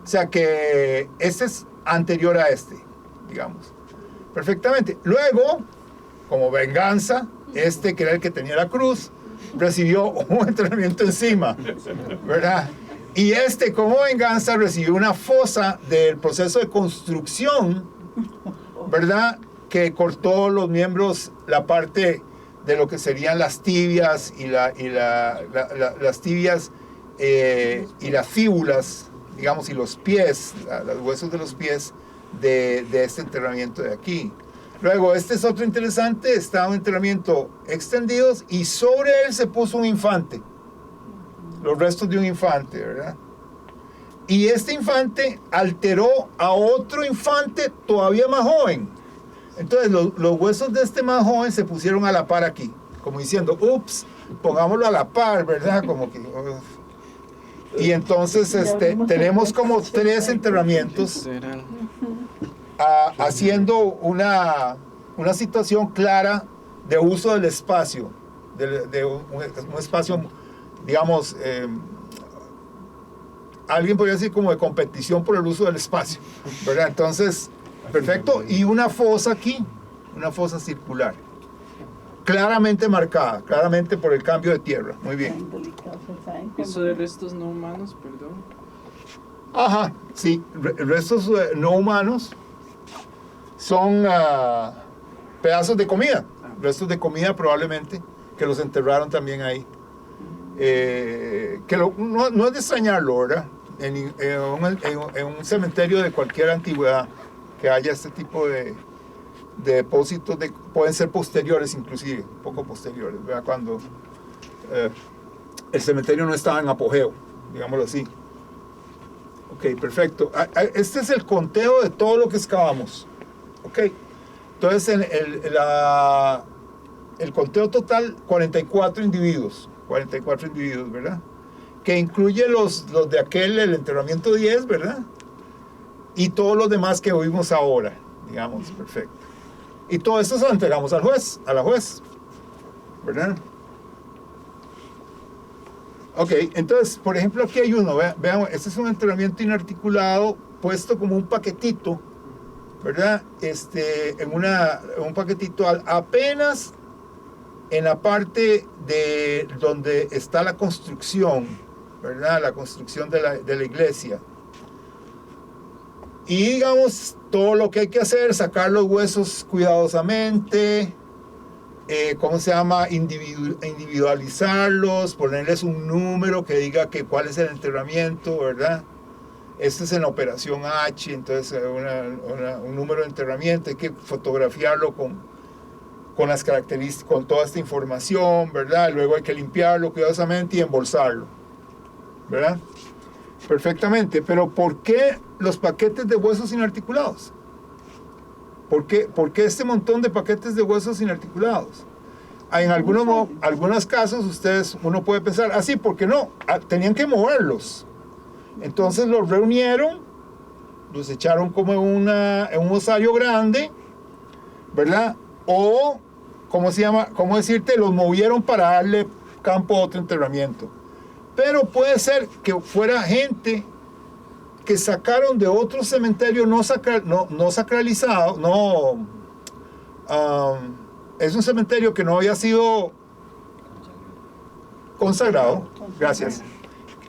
O sea que este es anterior a este, digamos. Perfectamente. Luego, como venganza, este que era el que tenía la cruz, recibió un enterramiento encima, ¿verdad? Y este, como venganza, recibió una fosa del proceso de construcción, ¿verdad?, que cortó los miembros, la parte de lo que serían las tibias y las tibias y las fíbulas, digamos, y los pies, los huesos de los pies de este enterramiento de aquí. Luego, este es otro interesante, está un enterramiento extendidos y sobre él se puso un infante, los restos de un infante, ¿verdad? Y este infante alteró a otro infante todavía más joven. Entonces los huesos de este más joven se pusieron a la par aquí, como diciendo, ups, pongámoslo a la par, ¿verdad? Como que, y entonces tenemos como 3 enterramientos haciendo una situación clara de uso del espacio, de un espacio, digamos, alguien podría decir como de competición por el uso del espacio, ¿verdad? Entonces, perfecto, y una fosa aquí, una fosa circular, claramente marcada, claramente por el cambio de tierra. Muy bien. Eso de restos no humanos, perdón. Ajá, sí, restos no humanos son pedazos de comida, restos de comida probablemente, que los enterraron también ahí. No es de extrañarlo, ¿verdad? En un cementerio de cualquier antigüedad que haya este tipo de depósitos, pueden ser posteriores inclusive, un poco posteriores, ¿verdad? Cuando el cementerio no estaba en apogeo, digámoslo así. Ok, perfecto. Este es el conteo de todo lo que excavamos. Ok, entonces el conteo total, 44 individuos, ¿verdad? Que incluye los de el enterramiento 10, ¿verdad? Y todos los demás que oímos ahora, digamos, perfecto. Y todo esto se lo entregamos al juez, a la juez, ¿verdad? Ok, entonces, por ejemplo, aquí hay uno, vean, este es un enterramiento inarticulado, puesto como un paquetito, ¿verdad? En un paquetito apenas en la parte de donde está la construcción, ¿verdad? La construcción de la iglesia. Y digamos, todo lo que hay que hacer, sacar los huesos cuidadosamente, ¿cómo se llama? Individualizarlos, ponerles un número que diga cuál es el enterramiento, ¿verdad? Este es en la operación H, entonces un número de enterramiento, hay que fotografiarlo con las características, con toda esta información, ¿verdad? Luego hay que limpiarlo cuidadosamente y embolsarlo, ¿verdad? Perfectamente, pero ¿por qué los paquetes de huesos inarticulados? ¿Por qué este montón de paquetes de huesos inarticulados? En algunos casos uno puede pensar, ¿por qué no? Tenían que moverlos. Entonces los reunieron los echaron como en un osario grande, ¿verdad? O, ¿cómo se llama? ¿Cómo decirte? Los movieron para darle campo a otro enterramiento. Pero puede ser que fuera gente que sacaron de otro cementerio no sacralizado, es un cementerio que no había sido consagrado, gracias,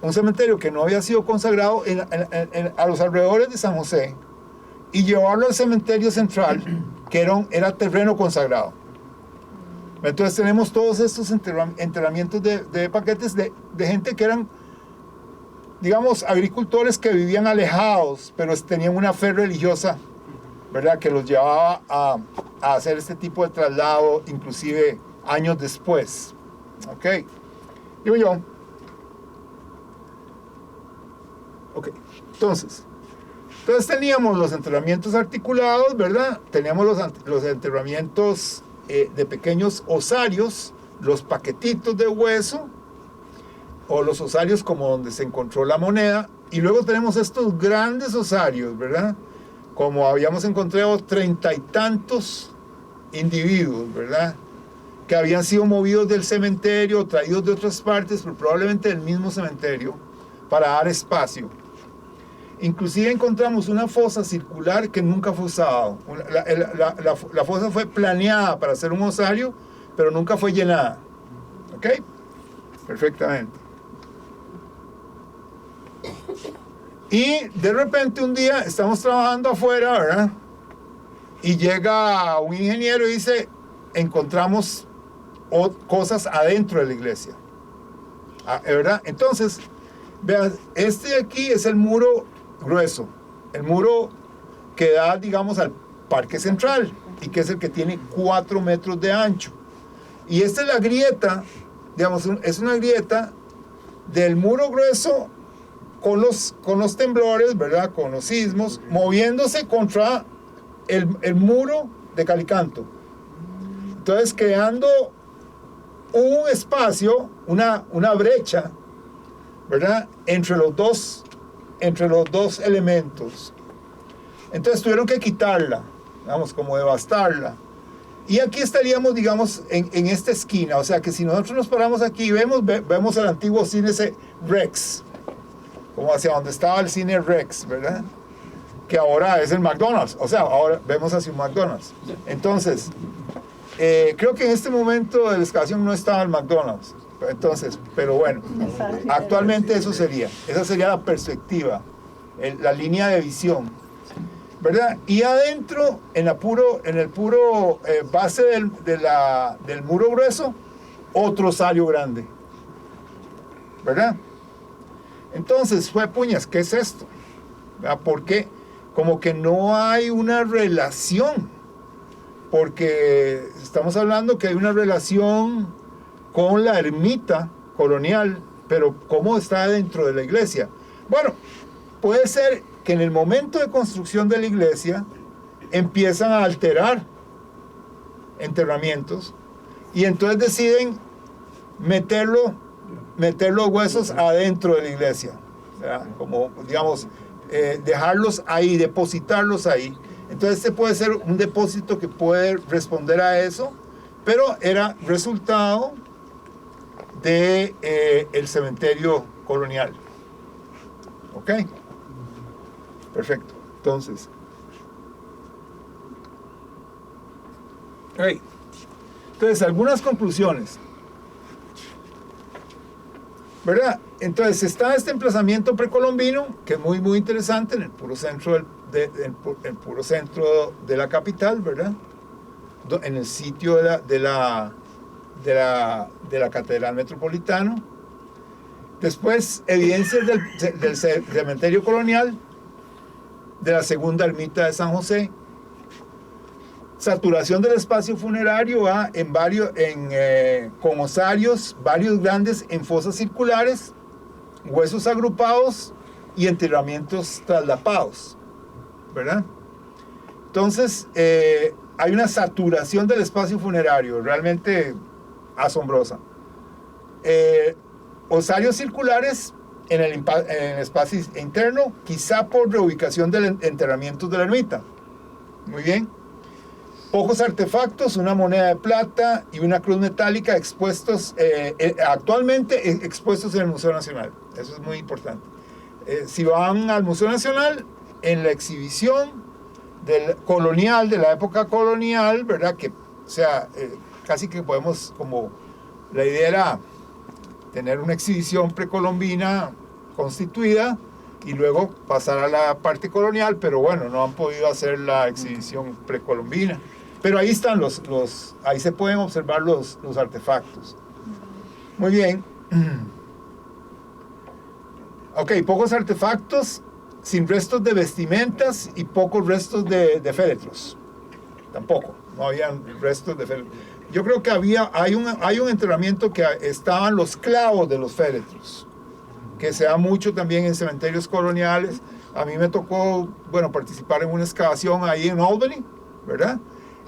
un cementerio que no había sido consagrado a los alrededores de San José, y llevarlo al cementerio central, que era terreno consagrado. Entonces tenemos todos estos enterramientos de paquetes de gente que eran, digamos, agricultores que vivían alejados, pero tenían una fe religiosa, ¿verdad?, que los llevaba a hacer este tipo de traslado, inclusive años después. ¿Ok? Digo yo. Ok. Entonces teníamos los enterramientos articulados, ¿verdad? Teníamos los enterramientos de pequeños osarios, los paquetitos de hueso, o los osarios como donde se encontró la moneda, y luego tenemos estos grandes osarios, ¿verdad? Como habíamos encontrado 30 y tantos individuos, ¿verdad?, que habían sido movidos del cementerio, traídos de otras partes, pero probablemente del mismo cementerio, para dar espacio. Inclusive encontramos una fosa circular que nunca fue usada. La fosa fue planeada para hacer un osario, pero nunca fue llenada. ¿Ok? Perfectamente. Y de repente un día estamos trabajando afuera, ¿verdad? Y llega un ingeniero y dice, encontramos cosas adentro de la iglesia. ¿Verdad? Entonces, vean, este de aquí es el muro grueso, el muro que da, digamos, al parque central, y que es el que tiene 4 metros de ancho. Y esta es la grieta, digamos, es una grieta del muro grueso con los temblores, ¿verdad?, con los sismos, moviéndose contra el muro de Calicanto. Entonces, creando un espacio, una brecha, ¿verdad?, entre los dos elementos. Entonces tuvieron que quitarla, digamos, como devastarla. Y aquí estaríamos, digamos, en esta esquina. O sea que si nosotros nos paramos aquí y vemos el antiguo cine Rex, como hacia donde estaba el cine Rex, ¿verdad?, que ahora es el McDonald's. O sea, ahora vemos hacia un McDonald's. Entonces, creo que en este momento de la excavación no estaba el McDonald's. Entonces, pero bueno, actualmente esa sería la perspectiva, la línea de visión, ¿verdad? Y adentro, en el puro base del muro grueso, otro osario grande, ¿verdad? Entonces fue puñas, ¿qué es esto? ¿Verdad? Porque como que no hay una relación, porque estamos hablando que hay una relación con la ermita colonial, pero ¿cómo está dentro de la iglesia? Bueno, puede ser que en el momento de construcción de la iglesia empiezan a alterar enterramientos, y entonces deciden meter los huesos adentro de la iglesia, ¿verdad? Como, digamos, dejarlos ahí, depositarlos ahí. Entonces este puede ser un depósito que puede responder a eso, pero era resultado de el cementerio colonial. ¿Ok? Perfecto. Entonces, algunas conclusiones, ¿verdad? Entonces está este emplazamiento precolombino, que es muy interesante, en el puro centro de la capital, ¿verdad?, en el sitio de la Catedral Metropolitana. Después, evidencias del cementerio colonial, de la segunda ermita de San José. Saturación del espacio funerario con osarios, varios grandes en fosas circulares, huesos agrupados y enterramientos traslapados, ¿verdad? Entonces, hay una saturación del espacio funerario realmente asombrosa. Osarios circulares en el espacio interno, quizá por reubicación de enterramientos de la ermita. Muy bien. Pocos artefactos, una moneda de plata y una cruz metálica expuestos, actualmente expuestos en el Museo Nacional. Eso es muy importante. Si van al Museo Nacional, en la exhibición colonial, de la época colonial, ¿verdad? Que, o sea, casi que podemos, como la idea era tener una exhibición precolombina constituida y luego pasar a la parte colonial, pero bueno, no han podido hacer la exhibición precolombina. Pero ahí están ahí se pueden observar los artefactos. Muy bien. Ok, pocos artefactos, sin restos de vestimentas y pocos restos de féretros. Tampoco, no habían restos de féretros. Yo creo que hay un enterramiento que estaban los clavos de los féretros, que se da mucho también en cementerios coloniales. A mí me tocó, bueno, participar en una excavación ahí en Albany, ¿verdad?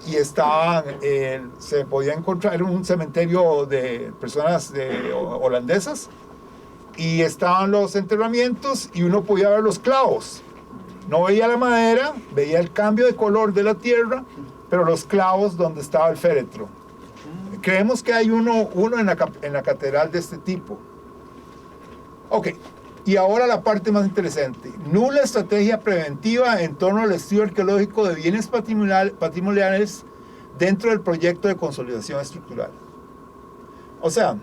Y se podía encontrar en un cementerio de personas holandesas, y estaban los enterramientos y uno podía ver los clavos. No veía la madera, veía el cambio de color de la tierra, pero los clavos donde estaba el féretro. Creemos que hay uno en la catedral de este tipo. Ok, y ahora la parte más interesante. Nula estrategia preventiva en torno al estudio arqueológico de bienes patrimoniales dentro del proyecto de consolidación estructural. O sea,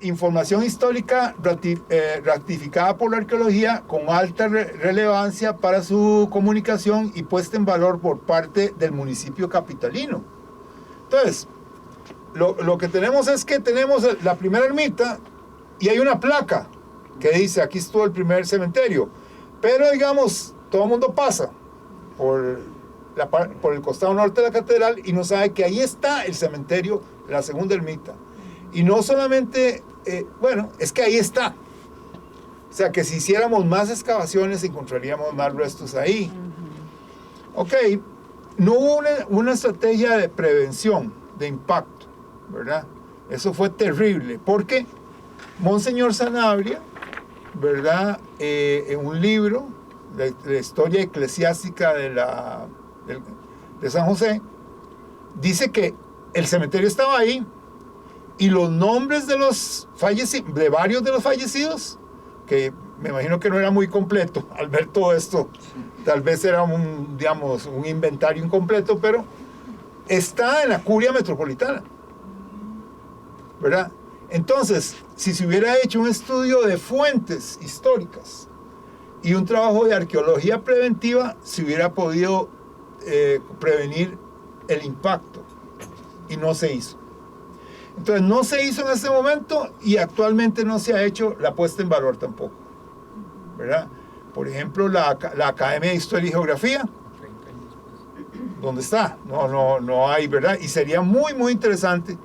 información histórica ratificada por la arqueología con alta relevancia para su comunicación y puesta en valor por parte del municipio capitalino. Entonces, lo que tenemos es que tenemos la primera ermita y hay una placa que dice aquí estuvo el primer cementerio, pero digamos, todo el mundo pasa por el costado norte de la catedral y no sabe que ahí está el cementerio, la segunda ermita. Y no solamente, bueno, es que ahí está. O sea, que si hiciéramos más excavaciones encontraríamos más restos ahí. Ok, no hubo una estrategia de prevención, de impacto, ¿verdad? Eso fue terrible, porque Monseñor Sanabria, ¿verdad? En un libro, la historia eclesiástica de San José, dice que el cementerio estaba ahí, y los nombres de varios de los fallecidos, que me imagino que no era muy completo al ver todo esto, tal vez era un inventario incompleto, pero está en la curia metropolitana, ¿verdad? Entonces, si se hubiera hecho un estudio de fuentes históricas y un trabajo de arqueología preventiva, se hubiera podido prevenir el impacto, y no se hizo. Entonces no se hizo en ese momento y actualmente no se ha hecho la puesta en valor tampoco, ¿verdad? Por ejemplo, la Academia de Historia y Geografía, ¿dónde está? No hay, ¿verdad? Y sería muy, muy interesante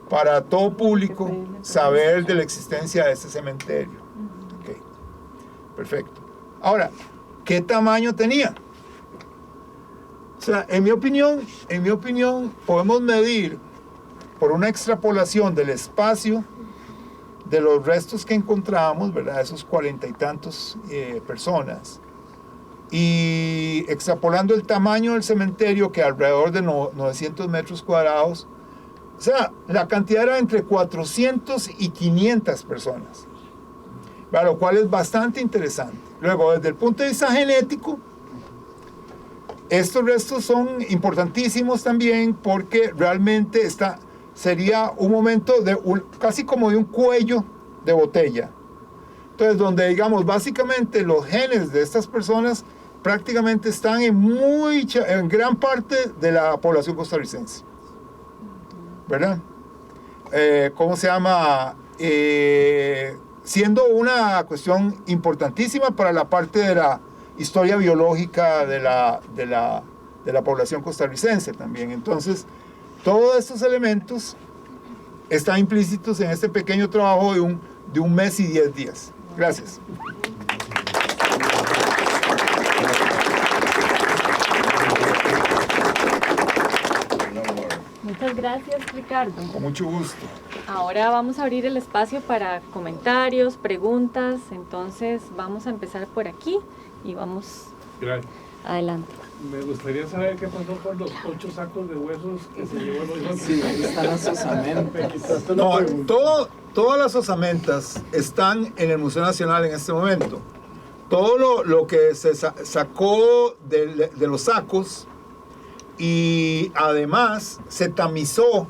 para todo público saber de la existencia de este cementerio. Okay. Perfecto. Ahora, ¿qué tamaño tenía? O sea, en mi opinión, podemos medir por una extrapolación del espacio de los restos que encontramos, ¿verdad? Esos 40 y tantos personas, y extrapolando el tamaño del cementerio, que alrededor de 900 metros cuadrados, o sea, la cantidad era entre 400 y 500 personas, ¿verdad? Lo cual es bastante interesante. Luego, desde el punto de vista genético, estos restos son importantísimos también, porque realmente sería un momento casi como de un cuello de botella. Entonces, donde digamos, básicamente los genes de estas personas prácticamente están en gran parte de la población costarricense, ¿verdad? ¿Cómo se llama? Siendo una cuestión importantísima para la parte de la historia biológica de la población costarricense también. Entonces, todos estos elementos están implícitos en este pequeño trabajo de un mes y 10 días. Gracias. Muchas gracias, Ricardo. Con mucho gusto. ahora vamos a abrir el espacio para comentarios, preguntas, entonces vamos a empezar por aquí y vamos adelante. Me gustaría saber qué pasó con los 8 sacos de huesos que se llevó el hoyo. Sí, ahí están las osamentas. No, todas las osamentas están en el Museo Nacional en este momento. Todo lo que se sacó de los sacos, y además se tamizó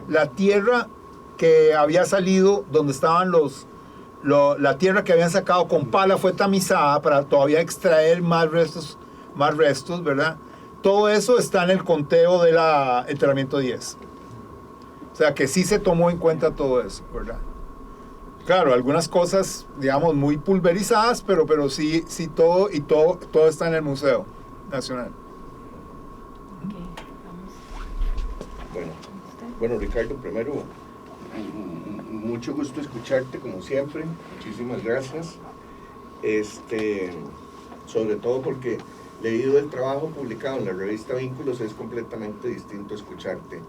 la tierra que había salido donde estaban la tierra que habían sacado con pala fue tamizada para todavía extraer más restos, ¿verdad? Todo eso está en el conteo del enterramiento 10. O sea que sí se tomó en cuenta todo eso, ¿verdad? Claro, algunas cosas, digamos, muy pulverizadas, pero sí todo está en el Museo Nacional. Bueno, Ricardo, primero, mucho gusto escucharte como siempre, muchísimas gracias, sobre todo porque leído el trabajo publicado en la revista Vínculos es completamente distinto escucharte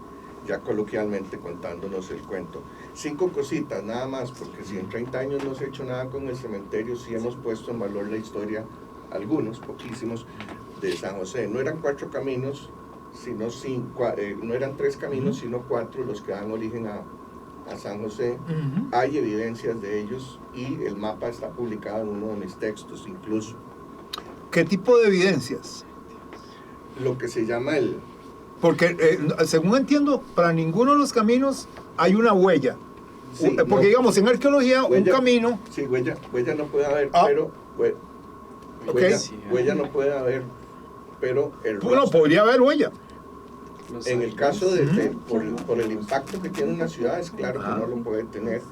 ya coloquialmente contándonos el cuento. 5 cositas nada más, porque si en 30 años no se ha hecho nada con el cementerio, sí hemos puesto en valor la historia, algunos, poquísimos, de San José. No eran 4 caminos, sino 5, no eran 3 caminos, sino 4 los que dan origen a San José. Hay evidencias de ellos y el mapa está publicado en uno de mis textos incluso. ¿Qué tipo de evidencias? Lo que se llama Porque, según entiendo, para ninguno de los caminos hay una huella. Sí, porque, no, digamos, en arqueología, huella, un camino... Sí, huella no puede haber, pero... Huella no puede haber, pero el Bueno, podría haber huella. En el caso por el impacto que tiene una ciudad, es claro que no lo puede tener.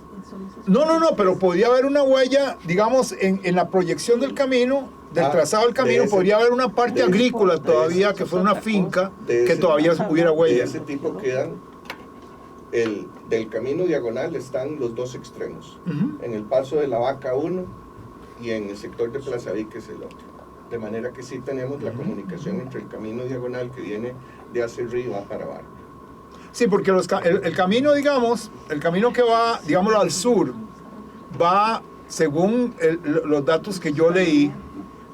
No, pero podría haber una huella, digamos, en la proyección del camino, del trazado del camino, podría haber una parte agrícola todavía, que fuera una finca, que todavía hubiera huella. De ese tipo quedan, del camino diagonal están los 2 extremos, en el paso de la Vaca uno y en el sector de Plaza Víquez el otro. De manera que sí tenemos la comunicación entre el camino diagonal que viene de hacia arriba para abajo. Sí, porque el camino, digamos, el camino que va, digámoslo, al sur, va, según los datos que yo leí,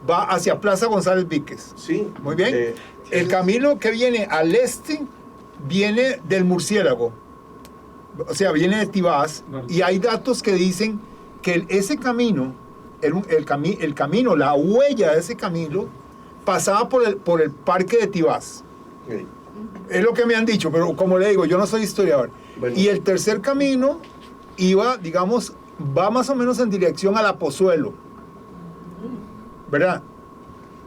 va hacia Plaza González Víquez. Sí. Muy bien. El camino que viene al este viene del Murciélago, o sea, viene de Tibás, y hay datos que dicen que ese camino, el camino, la huella de ese camino, pasaba por el parque de Tibás. Sí. Es lo que me han dicho, pero como le digo, yo no soy historiador. Bueno. Y el tercer camino iba, digamos, va más o menos en dirección al Apozuelo, ¿verdad?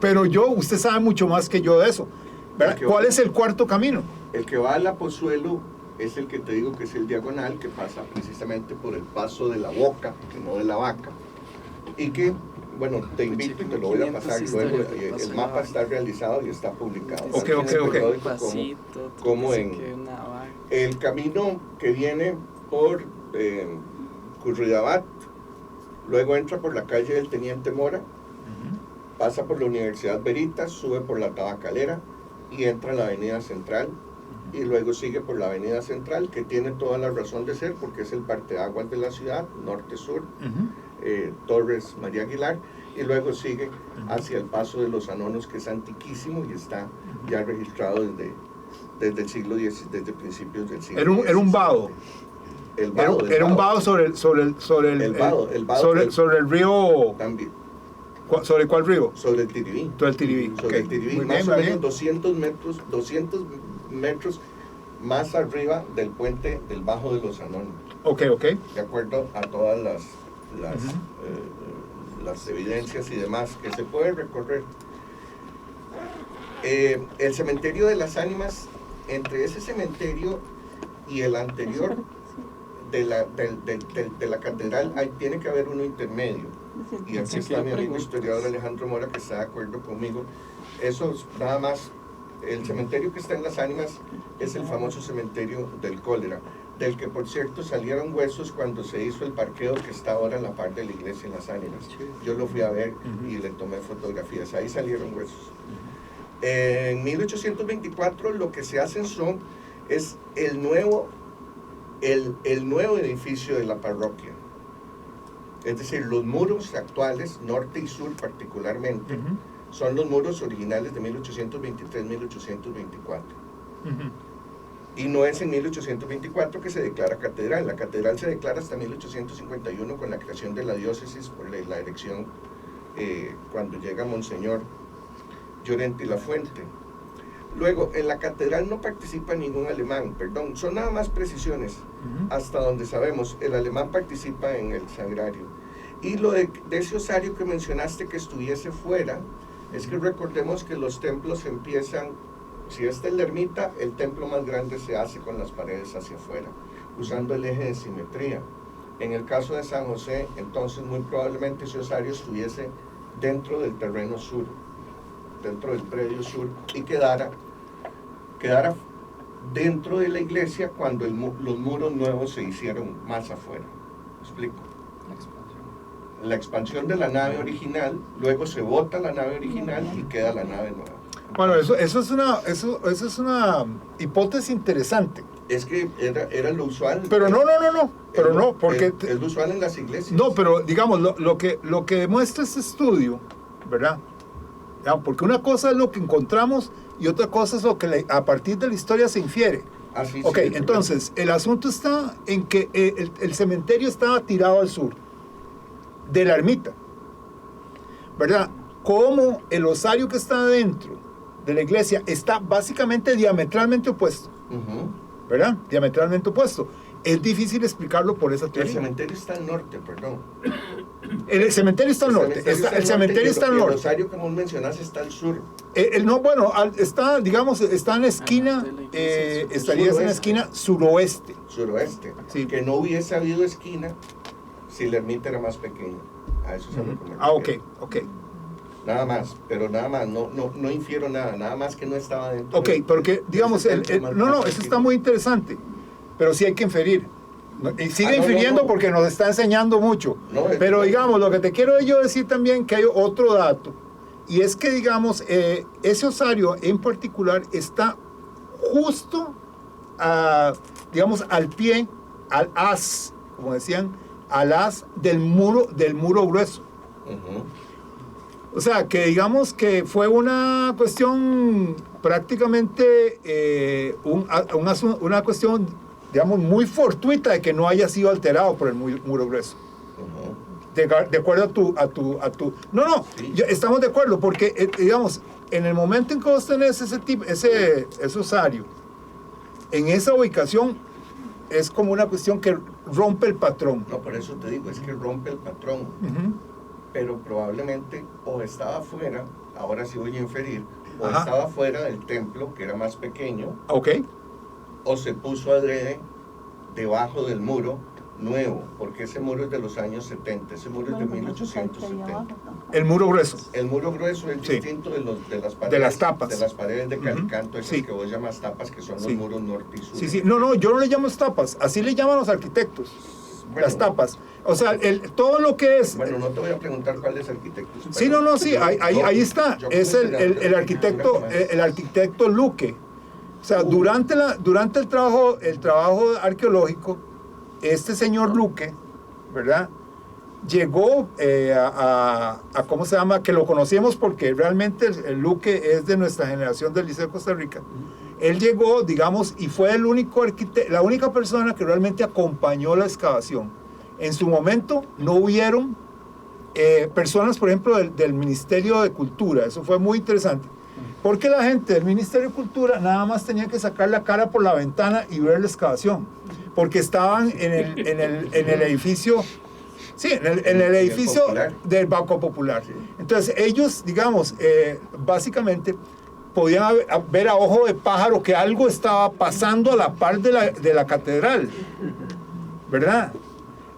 Pero usted sabe mucho más que yo de eso, ¿verdad? ¿Cuál es el cuarto camino? El que va al Apozuelo es el que te digo que es el diagonal, que pasa precisamente por el paso de la Boca, que no de la Vaca, y que, bueno, te invito y te lo voy a pasar luego. El mapa está realizado y está publicado. Ok. Como en el camino que viene por Curridabat, luego entra por la calle del Teniente Mora, pasa por la Universidad Veritas, sube por la Tabacalera y entra a la Avenida Central, y luego sigue por la Avenida Central, que tiene toda la razón de ser porque es el parteaguas de la ciudad, norte-sur, Torres María Aguilar, y luego sigue hacia el paso de los Anonos, que es antiquísimo y está ya registrado desde el siglo X, desde principios del siglo XIX. Era un vado. Era un vado sobre el río. También. ¿Sobre cuál río? Sobre el Tiribí. Sobre el Tiribí. Sobre el Tiribí, más o menos 200 metros más arriba del puente del Bajo de los Anonos. Ok. De acuerdo a todas las evidencias y demás que se puede recorrer. El cementerio de las ánimas, entre ese cementerio y el anterior de la catedral, tiene que haber uno intermedio. Y aquí está mi amigo historiador Alejandro Mora, que está de acuerdo conmigo. Eso es nada más. El cementerio que está en las ánimas es el famoso cementerio del cólera, del que por cierto salieron huesos cuando se hizo el parqueo que está ahora en la parte de la iglesia en las ánimas. Yo lo fui a ver y le tomé fotografías, ahí salieron huesos. En 1824 lo que se hacen es el nuevo el nuevo edificio de la parroquia. Es decir, los muros actuales, norte y sur particularmente, son los muros originales de 1823-1824. Y no es en 1824 que se declara catedral. La catedral se declara hasta 1851 con la creación de la diócesis por la elección cuando llega Monseñor Llorente y Lafuente. Luego, en la catedral no participa ningún alemán, perdón, son nada más precisiones. Hasta donde sabemos, el alemán participa en el sagrario. Y lo de ese osario que mencionaste que estuviese fuera, es que recordemos que los templos empiezan, si esta es la ermita, el templo más grande se hace con las paredes hacia afuera, usando el eje de simetría. En el caso de San José, entonces muy probablemente ese osario estuviese dentro del terreno sur, dentro del predio sur, y quedara dentro de la iglesia cuando los muros nuevos se hicieron más afuera. ¿Me explico? La expansión de la nave original, luego se bota la nave original y queda la nave nueva. Bueno, eso es una hipótesis interesante. Es que era lo usual. Pero porque es lo usual en las iglesias. No, pero digamos, lo que demuestra este estudio, ¿verdad? Porque una cosa es lo que encontramos y otra cosa es lo que a partir de la historia se infiere. Así Ok, entonces, el asunto está en que el cementerio estaba tirado al sur de la ermita, ¿verdad? Como el osario que está dentro de la iglesia está básicamente diametralmente opuesto, ¿verdad? Diametralmente opuesto. Es difícil explicarlo por esa teoría. El cementerio está al norte, perdón. El cementerio está al norte. El cementerio está al norte. El osario, como mencionas, está al sur. Está, digamos, está en la esquina, estarías en la esquina suroeste. Suroeste. Sí. Que no hubiese habido esquina si la ermita era más pequeña. A eso es a lo que me refiero. Ok. Nada más, pero nada más, no infiero nada más que no estaba dentro. Ok, porque, digamos, eso está muy interesante, pero sí hay que inferir. Y sigue infiriendo porque nos está enseñando mucho. Pero, digamos, lo que te quiero yo decir también que hay otro dato, y es que, digamos, ese osario en particular está justo, digamos, al pie, al haz, como decían, al haz del muro grueso. O sea, que digamos que fue una cuestión prácticamente, una cuestión, digamos, muy fortuita de que no haya sido alterado por el muro grueso. De acuerdo a tu... Sí. Estamos de acuerdo, porque, digamos, en el momento en que vos tenés ese osario, en esa ubicación, es como una cuestión que rompe el patrón. No, por eso te digo, es que rompe el patrón. Pero probablemente o estaba fuera, ahora sí voy a inferir, o estaba fuera del templo, que era más pequeño, o se puso adrede debajo del muro nuevo, porque ese muro es de los años 70, ese muro es de 1870. El muro grueso. El muro grueso es distinto de las paredes. De las tapas. De las paredes de calicanto, esas que vos llamas tapas, que son los muros norte y sur. Sí. No, yo no le llamo tapas, así le llaman los arquitectos. Bueno, las tapas. O sea, todo lo que es... Bueno, no te voy a preguntar cuáles arquitectos. Sí, ahí está. Es el arquitecto Luque. O sea, durante el trabajo arqueológico, este señor Luque, ¿verdad? Llegó a ¿cómo se llama? Que lo conocemos porque realmente el Luque es de nuestra generación del Liceo de Costa Rica. Él llegó, digamos, y fue la única persona que realmente acompañó la excavación. En su momento no hubieron personas, por ejemplo, del Ministerio de Cultura. Eso fue muy interesante. Porque la gente del Ministerio de Cultura nada más tenía que sacar la cara por la ventana y ver la excavación. Porque estaban en el edificio... Sí, en el edificio del Banco Popular. Entonces ellos, digamos, básicamente podían ver a ojo de pájaro que algo estaba pasando a la par de la catedral, ¿verdad?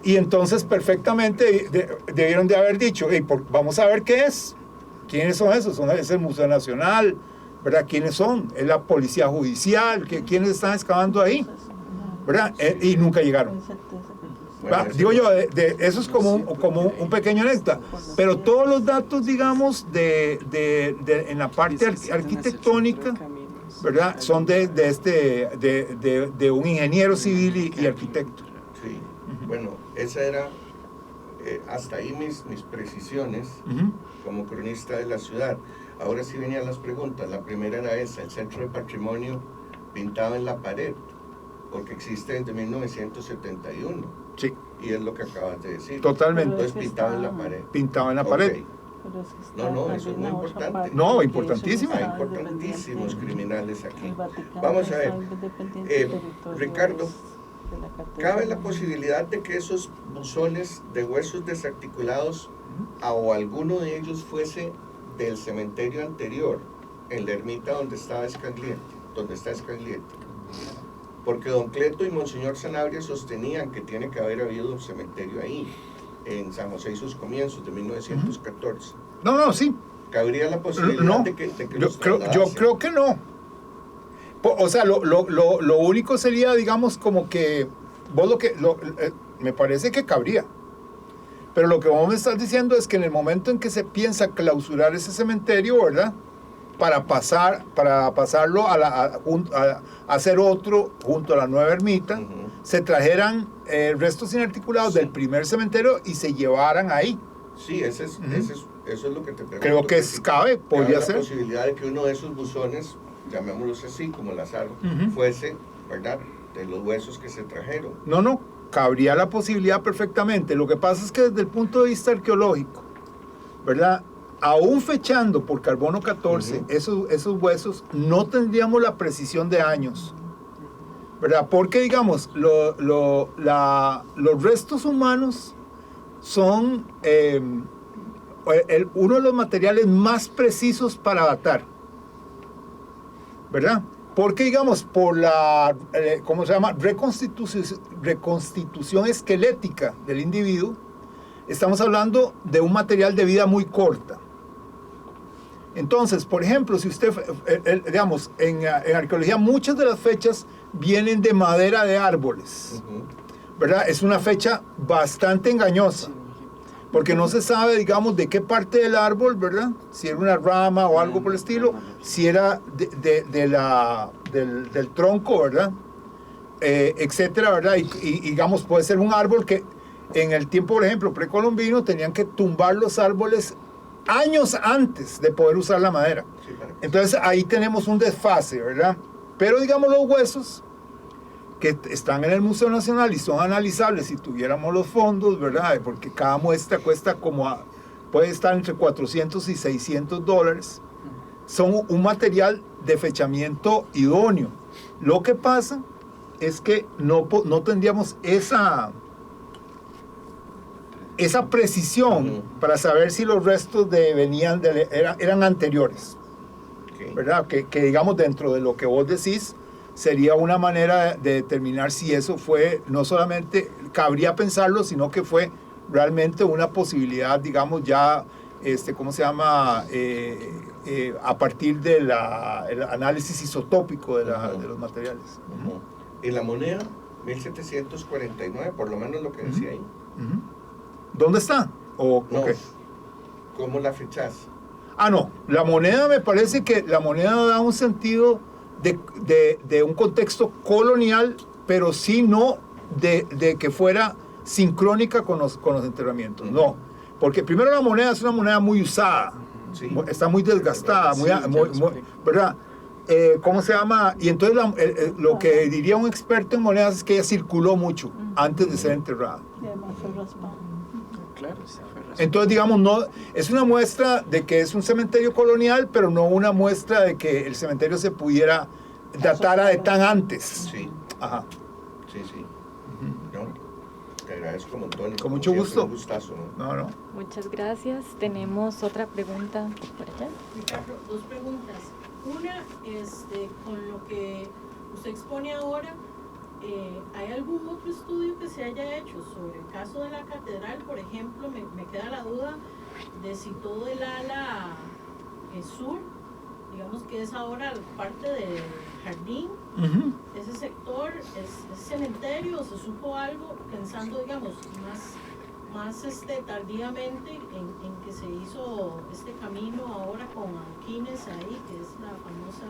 Y entonces perfectamente debieron de haber dicho, vamos a ver qué es, quiénes son esos, es el Museo Nacional, ¿verdad? ¿Quiénes son? Es la Policía Judicial, ¿quiénes están excavando ahí? ¿Verdad? Y nunca llegaron. Bueno, digo yo, eso es como un pequeño anécdota, pero todos los datos, digamos, en la parte arquitectónica, ¿verdad? Son de un ingeniero civil y arquitecto. Sí, bueno, esa era hasta ahí mis precisiones como cronista de la ciudad. Ahora sí venían las preguntas. La primera era esa: el Centro de Patrimonio pintado en la pared, porque existe desde 1971. Sí. Y es lo que acabas de decir. Totalmente. Entonces pintado en la pared. Pintado en la pared. Okay. No, eso es muy importante. No, importantísimo. Hay importantísimos criminales aquí. Vamos a ver, Ricardo, ¿cabe la posibilidad de que esos buzones de huesos desarticulados o alguno de ellos fuese del cementerio anterior, en la ermita donde está Scagliete? Porque don Cleto y Monseñor Sanabria sostenían que tiene que haber habido un cementerio ahí, en San José y sus comienzos de 1914. No, sí. ¿Cabría la posibilidad de que yo creo que no. O sea, lo único sería, digamos, como que vos me parece que cabría. Pero lo que vos me estás diciendo es que en el momento en que se piensa clausurar ese cementerio, ¿verdad? Para pasarlo a hacer otro junto a la nueva ermita, se trajeran restos inarticulados del primer cementerio y se llevaran ahí. Sí, eso es lo que te pregunto. Creo que podría ser. La posibilidad de que uno de esos buzones, llamémoslos así, como Lázaro, fuese, ¿verdad?, de los huesos que se trajeron. No, cabría la posibilidad perfectamente. Lo que pasa es que desde el punto de vista arqueológico, ¿verdad?, aún fechando por carbono 14, esos huesos no tendríamos la precisión de años, ¿verdad? Porque, digamos, los restos humanos son uno de los materiales más precisos para datar, ¿verdad? Porque, digamos, por la, ¿cómo se llama?, reconstitución esquelética del individuo, estamos hablando de un material de vida muy corta. Entonces, por ejemplo, si usted, digamos, en arqueología muchas de las fechas vienen de madera de árboles, ¿verdad? Es una fecha bastante engañosa, porque no se sabe, digamos, de qué parte del árbol, ¿verdad? Si era una rama o algo por el estilo, si era del tronco, ¿verdad? Etcétera, ¿verdad? Y digamos, puede ser un árbol que en el tiempo, por ejemplo, precolombino, tenían que tumbar los árboles años antes de poder usar la madera. Entonces ahí tenemos un desfase, ¿verdad? Pero digamos, los huesos que están en el Museo Nacional y son analizables si tuviéramos los fondos, ¿verdad? Porque cada muestra cuesta puede estar entre $400 y $600. Son un material de fechamiento idóneo. Lo que pasa es que no tendríamos esa precisión para saber si los restos eran anteriores, ¿verdad? Que digamos, dentro de lo que vos decís, sería una manera de determinar si eso fue, no solamente cabría pensarlo, sino que fue realmente una posibilidad, digamos, ya, ¿cómo se llama?, a partir del análisis isotópico de los materiales. ¿Y la moneda? 1749, por lo menos lo que decía ahí. ¿Dónde está? No, ¿cómo la fechás? No, la moneda, me parece que la moneda da un sentido de un contexto colonial, pero sí no de que fuera sincrónica con los enterramientos. No, porque primero la moneda es una moneda muy usada, está muy desgastada, muy, ¿verdad? ¿Cómo se llama? Y entonces lo que diría un experto en monedas es que ella circuló mucho antes de ser enterrada. Entonces, digamos, no es una muestra de que es un cementerio colonial, pero no una muestra de que el cementerio se pudiera datar de tan antes. Sí. Ajá. Sí. No, te agradezco un montón. Con mucho gusto. Un gustazo, ¿no? No. Muchas gracias. Tenemos otra pregunta por allá. Ricardo, dos preguntas. Una, con lo que usted expone ahora, ¿hay algún otro estudio que se haya hecho sobre el caso de la catedral? Por ejemplo, me queda la duda de si todo el ala sur, digamos que es ahora parte del jardín, ese sector es cementerio, o se supo algo pensando, digamos, más tardíamente en que se hizo este camino ahora con Alquines ahí, que es la famosa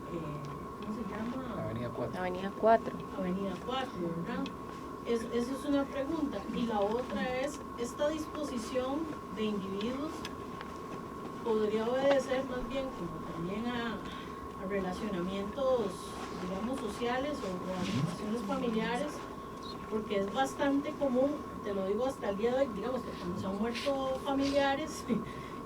¿cómo se llama? Avenida 4. Avenida 4. Avenida 4, ¿verdad? Esa es una pregunta. Y la otra es, esta disposición de individuos podría obedecer más bien como también a relacionamientos, digamos, sociales o organizaciones familiares, porque es bastante común, te lo digo hasta el día de hoy, digamos que cuando se han muerto familiares,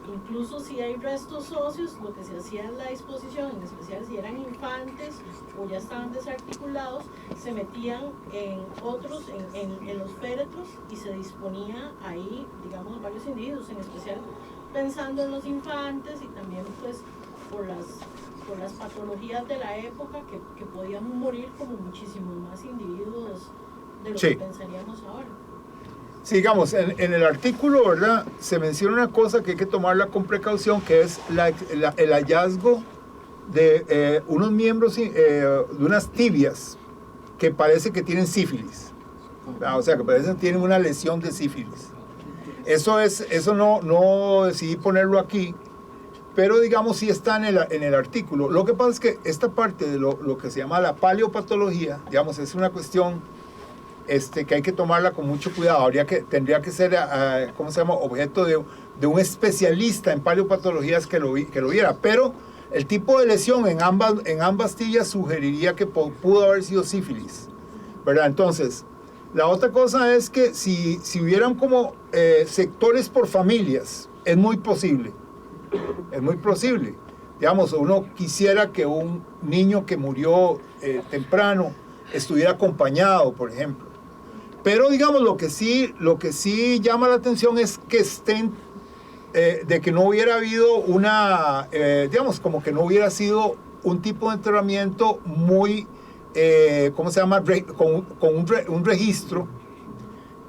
incluso si hay restos óseos, lo que se hacía en la disposición, en especial si eran infantes o ya estaban desarticulados, se metían en otros, en los féretros, y se disponía ahí, digamos, varios individuos, en especial pensando en los infantes y también pues por las patologías de la época que podían morir como muchísimos más individuos de lo que pensaríamos ahora. Sí, digamos, en el artículo, ¿verdad?, se menciona una cosa que hay que tomarla con precaución, que es el hallazgo de unos miembros, de unas tibias que parece que tienen sífilis. O sea, que parece que tienen una lesión de sífilis. Eso no decidí ponerlo aquí, pero digamos sí está en el artículo. Lo que pasa es que esta parte de lo que se llama la paleopatología, digamos, es una cuestión que hay que tomarla con mucho cuidado. Tendría que ser, ¿cómo se llama?, objeto de un especialista en paleopatologías que lo viera, pero el tipo de lesión en ambas tibias sugeriría que pudo haber sido sífilis, ¿verdad? Entonces, la otra cosa es que si hubieran como sectores por familias, es muy posible. Digamos, uno quisiera que un niño que murió temprano estuviera acompañado, por ejemplo. Pero, digamos, lo que sí llama la atención es que estén, de que no hubiera habido digamos, como que no hubiera sido un tipo de enterramiento muy, ¿cómo se llama?, con un registro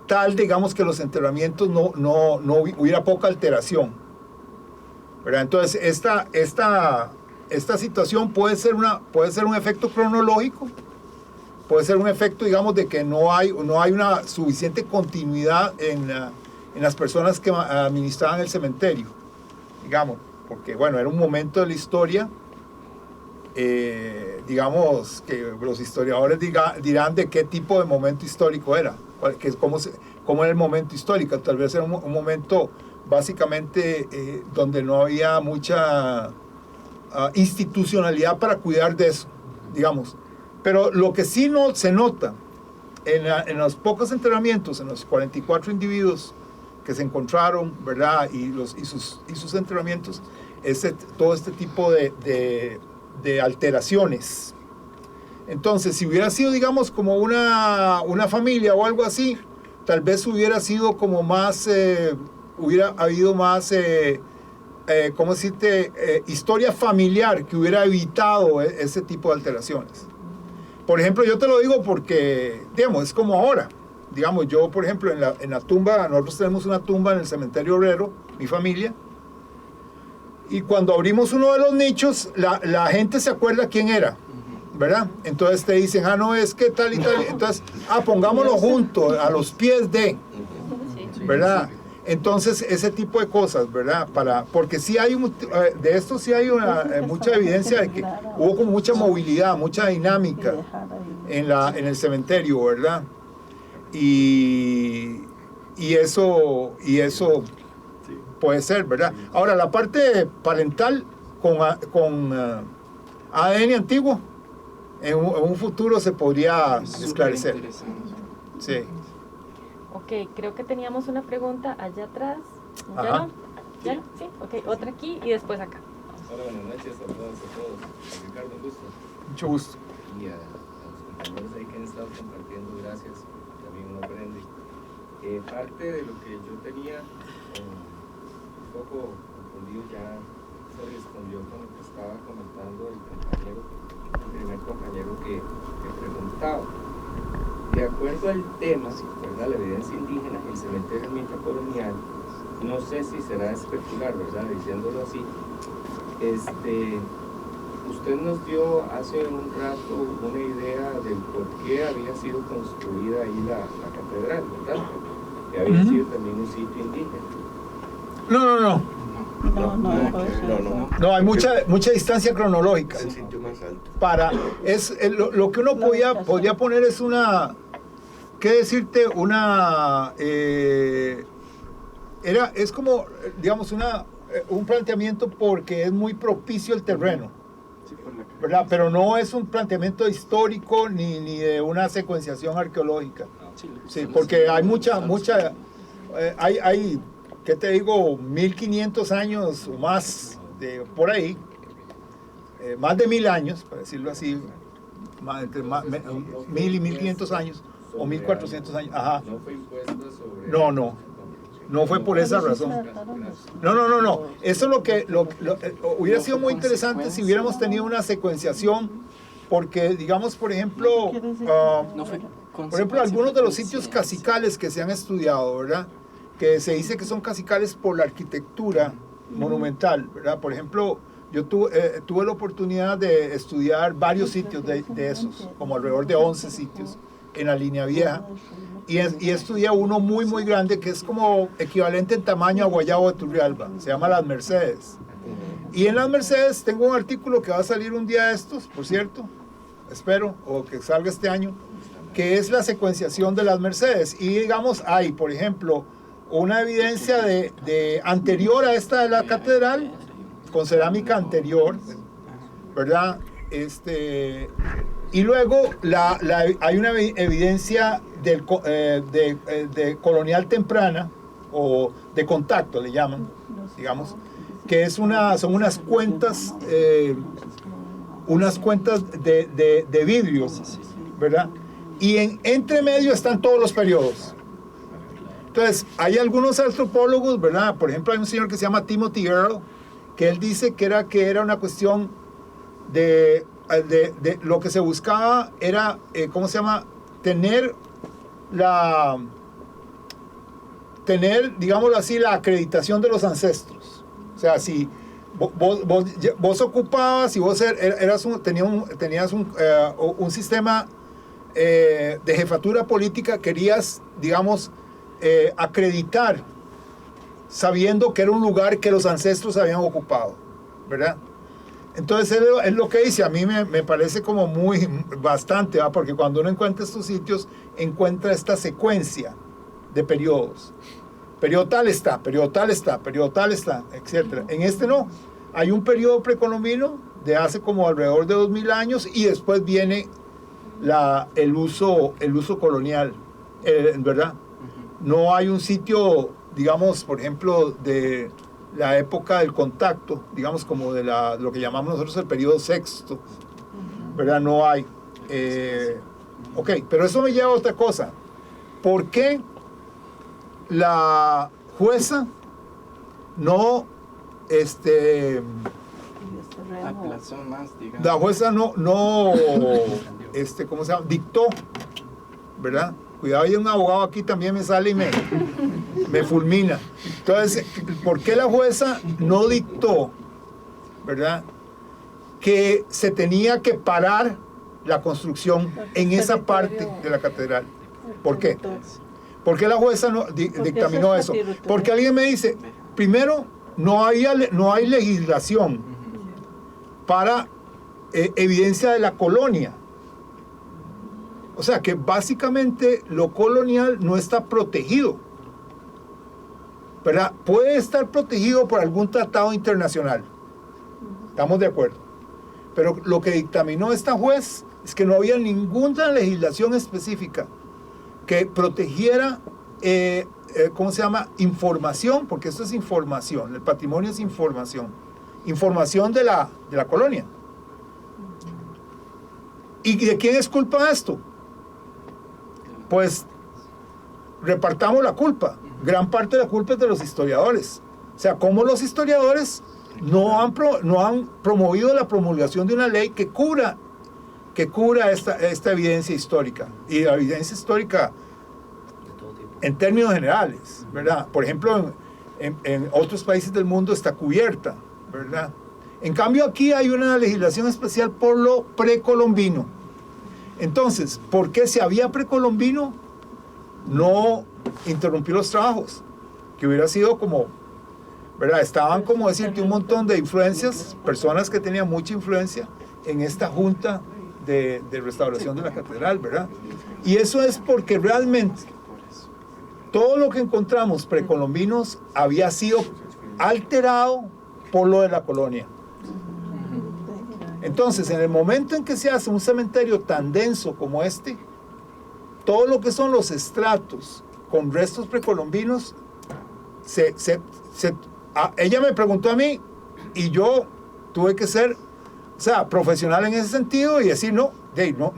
tal, digamos, que los enterramientos no hubiera poca alteración, ¿verdad? Entonces, esta situación puede ser un efecto cronológico, puede ser un efecto, digamos, de que no hay una suficiente continuidad en las personas que administraban el cementerio, digamos, porque, bueno, era un momento de la historia, digamos, que los historiadores dirán de qué tipo de momento histórico era, cómo era el momento histórico. Tal vez era un momento básicamente donde no había mucha institucionalidad para cuidar de eso, digamos. Pero lo que sí se nota en los pocos enterramientos, en los 44 individuos que se encontraron, ¿verdad?, y sus enterramientos, es todo este tipo de alteraciones. Entonces, si hubiera sido, digamos, como una familia o algo así, tal vez hubiera sido como más, hubiera habido más, ¿cómo decirte?, historia familiar que hubiera evitado ese tipo de alteraciones. Por ejemplo, yo te lo digo porque, digamos, es como ahora. Digamos, yo, por ejemplo, en la tumba, nosotros tenemos una tumba en el cementerio obrero, mi familia, y cuando abrimos uno de los nichos, la gente se acuerda quién era, ¿verdad? Entonces te dicen, no, es que tal y tal. Entonces, pongámoslo junto, a los pies de, ¿verdad? Entonces, ese tipo de cosas, ¿verdad? Porque sí hay, de esto sí hay mucha evidencia de que hubo como mucha movilidad, mucha dinámica en el cementerio, ¿verdad? Y eso puede ser, ¿verdad? Ahora, la parte parental con ADN antiguo, en un futuro se podría esclarecer. Sí. Ok, creo que teníamos una pregunta allá atrás. ¿Ya Ajá. no? ¿Ya no? Sí, ok, otra aquí y después acá. Hola, buenas noches a todas y a todos. Ricardo, un gusto. Mucho gusto. Y a los compañeros ahí que han estado compartiendo, gracias. También uno aprende. Parte de lo que yo tenía un poco confundido ya se respondió con lo que estaba comentando el primer compañero que preguntaba. De acuerdo al tema, ¿verdad?, la evidencia indígena, el cementerio colonial, no sé si será especular, ¿verdad?, diciéndolo así. Usted nos dio hace un rato una idea del por qué había sido construida ahí la catedral, ¿verdad? Que había sido también un sitio indígena. No. No, hay mucha distancia cronológica. Es el sitio más alto. Lo que uno podría poner es una, ¿qué decirte? Es como, digamos, un planteamiento porque es muy propicio el terreno, ¿verdad? Pero no es un planteamiento histórico ni de una secuenciación arqueológica. Sí, porque hay hay, ¿qué te digo? 1500 años o más por ahí, más de 1000 años, para decirlo así, entre 1000 y 1500 años, o 1400 años. Ajá. No fue impuesto sobre... No fue por esa razón. No. Eso es lo que hubiera sido muy interesante si hubiéramos tenido una secuenciación, porque, digamos, por ejemplo, algunos de los sitios cacicales que se han estudiado, ¿verdad? Que se dice que son cacicales por la arquitectura monumental, ¿verdad? Por ejemplo, yo tuve la oportunidad de estudiar varios sitios de esos, como alrededor de 11 sitios en la Línea Vieja, y estudié uno muy muy grande que es como equivalente en tamaño a Guayabo de Turrialba, se llama Las Mercedes. Y en Las Mercedes tengo un artículo que va a salir un día de estos, por cierto, espero, o que salga este año, que es la secuenciación de Las Mercedes. Y digamos, hay, por ejemplo, una evidencia de anterior a esta de la catedral, con cerámica anterior, ¿verdad? Y luego hay una evidencia de colonial temprana, o de contacto le llaman, digamos, que son unas cuentas de vidrio, ¿verdad? Y entre medio están todos los periodos. Entonces, hay algunos antropólogos, ¿verdad? Por ejemplo, hay un señor que se llama Timothy Earl, que él dice que era una cuestión de lo que se buscaba era, ¿cómo se llama? Tener, digámoslo así, la acreditación de los ancestros. O sea, si vos ocupabas, si vos tenías un sistema de jefatura política, querías, digamos, acreditar, sabiendo que era un lugar que los ancestros habían ocupado, ¿verdad? Entonces es lo que dice, a mí me parece como bastante, ¿va? Porque cuando uno encuentra estos sitios, encuentra esta secuencia de periodos. Periodo tal está, etc. En este no, hay un periodo precolombino de hace como alrededor de 2000 años y después viene el uso colonial, ¿verdad? No hay un sitio, digamos, por ejemplo, de la época del contacto, digamos, como de lo que llamamos nosotros el periodo sexto, ¿verdad? No hay. Ok, pero eso me lleva a otra cosa. ¿Por qué la jueza no, la jueza no, ¿cómo se llama? Dictó, ¿verdad? Cuidado, hay un abogado aquí también me sale y me fulmina. Entonces, ¿por qué la jueza no dictó, ¿verdad?, que se tenía que parar la construcción en esa parte de la catedral? ¿Por qué? ¿Por qué la jueza no dictaminó eso? Porque alguien me dice, primero, no hay legislación para evidencia de la colonia. O sea que básicamente lo colonial no está protegido, ¿verdad? Puede estar protegido por algún tratado internacional, estamos de acuerdo, pero lo que dictaminó esta juez es que no había ninguna legislación específica que protegiera, ¿cómo se llama? Información, porque esto es información, el patrimonio es información de la colonia. ¿Y de quién es culpa esto? Pues repartamos la culpa. Gran parte de la culpa es de los historiadores. O sea, cómo los historiadores no han promovido la promulgación de una ley que cubra esta evidencia histórica. Y la evidencia histórica en términos generales, ¿verdad? Por ejemplo, en otros países del mundo está cubierta, ¿verdad? En cambio, aquí hay una legislación especial por lo precolombino. Entonces, ¿por qué si había precolombino no interrumpió los trabajos? Que hubiera sido como ¿verdad? Estaban, como decirte, un montón de influencias, personas que tenían mucha influencia en esta junta de restauración de la catedral, ¿verdad? Y eso es porque realmente todo lo que encontramos precolombinos había sido alterado por lo de la colonia. Entonces, en el momento en que se hace un cementerio tan denso como este, todo lo que son los estratos con restos precolombinos, ella me preguntó a mí y yo tuve que ser, o sea, profesional en ese sentido y decir, no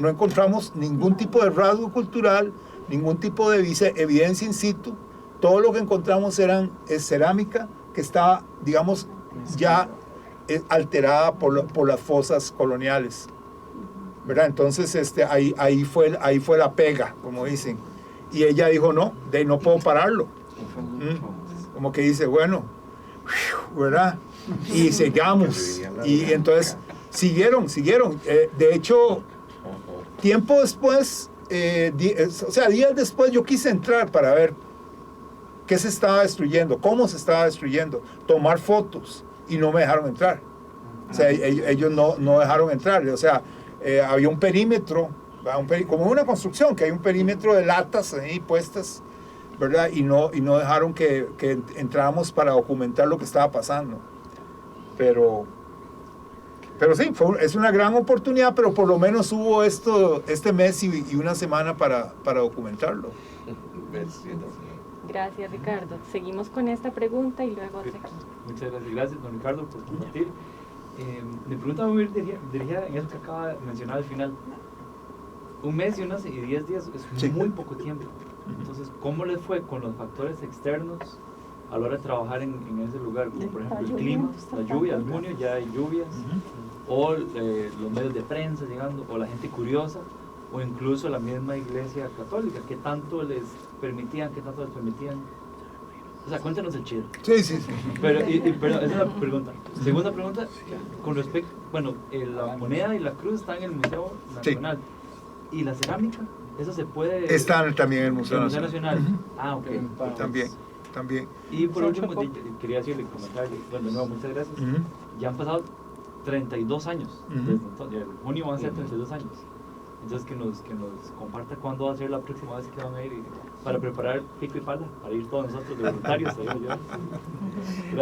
encontramos ningún tipo de rasgo cultural, ningún tipo de evidencia in situ. Todo lo que encontramos es cerámica que estaba, digamos, ya alterada por las fosas coloniales, ¿verdad? Entonces ahí fue la pega, como dicen, y ella dijo no puedo pararlo, como que dice bueno, ¿verdad? Y sigamos, y entonces siguieron, de hecho tiempo después, días después yo quise entrar para ver qué se estaba destruyendo, cómo se estaba destruyendo, tomar fotos, y no me dejaron entrar. O sea, ellos no dejaron entrar. O sea, había un perímetro, como una construcción, que hay un perímetro de latas ahí puestas, ¿verdad? Y no dejaron que entráramos para documentar lo que estaba pasando. Pero sí, es una gran oportunidad, pero por lo menos hubo este mes y una semana para documentarlo. Gracias, Ricardo. Seguimos con esta pregunta y luego otra aquí. Muchas gracias, don Ricardo, por compartir. Mi pregunta va a ir dirigida en eso que acaba de mencionar al final. Un mes y 10 días es muy poco tiempo. Entonces, ¿cómo les fue con los factores externos a la hora de trabajar en ese lugar? Como por ejemplo el clima, la lluvia, en junio ya hay lluvias, o los medios de prensa llegando, o la gente curiosa, o incluso la misma iglesia católica, ¿qué tanto les permitían, qué tanto les permitían? O sea, cuéntanos el chisme. Sí. Pero, esa es la pregunta. Segunda pregunta, con respecto, la moneda y la cruz están en el Museo Nacional. ¿Y la cerámica? ¿Eso se puede...? Están también en el Museo Nacional. Ah, ok. También. Y por último, quería decirle, comentarle, bueno, de nuevo, muchas gracias. Ya han pasado 32 años. Desde entonces, en junio van a ser 32 años. Entonces, que nos comparta cuándo va a ser la próxima vez que van a ir para preparar pico y pala, para ir todos nosotros de voluntarios.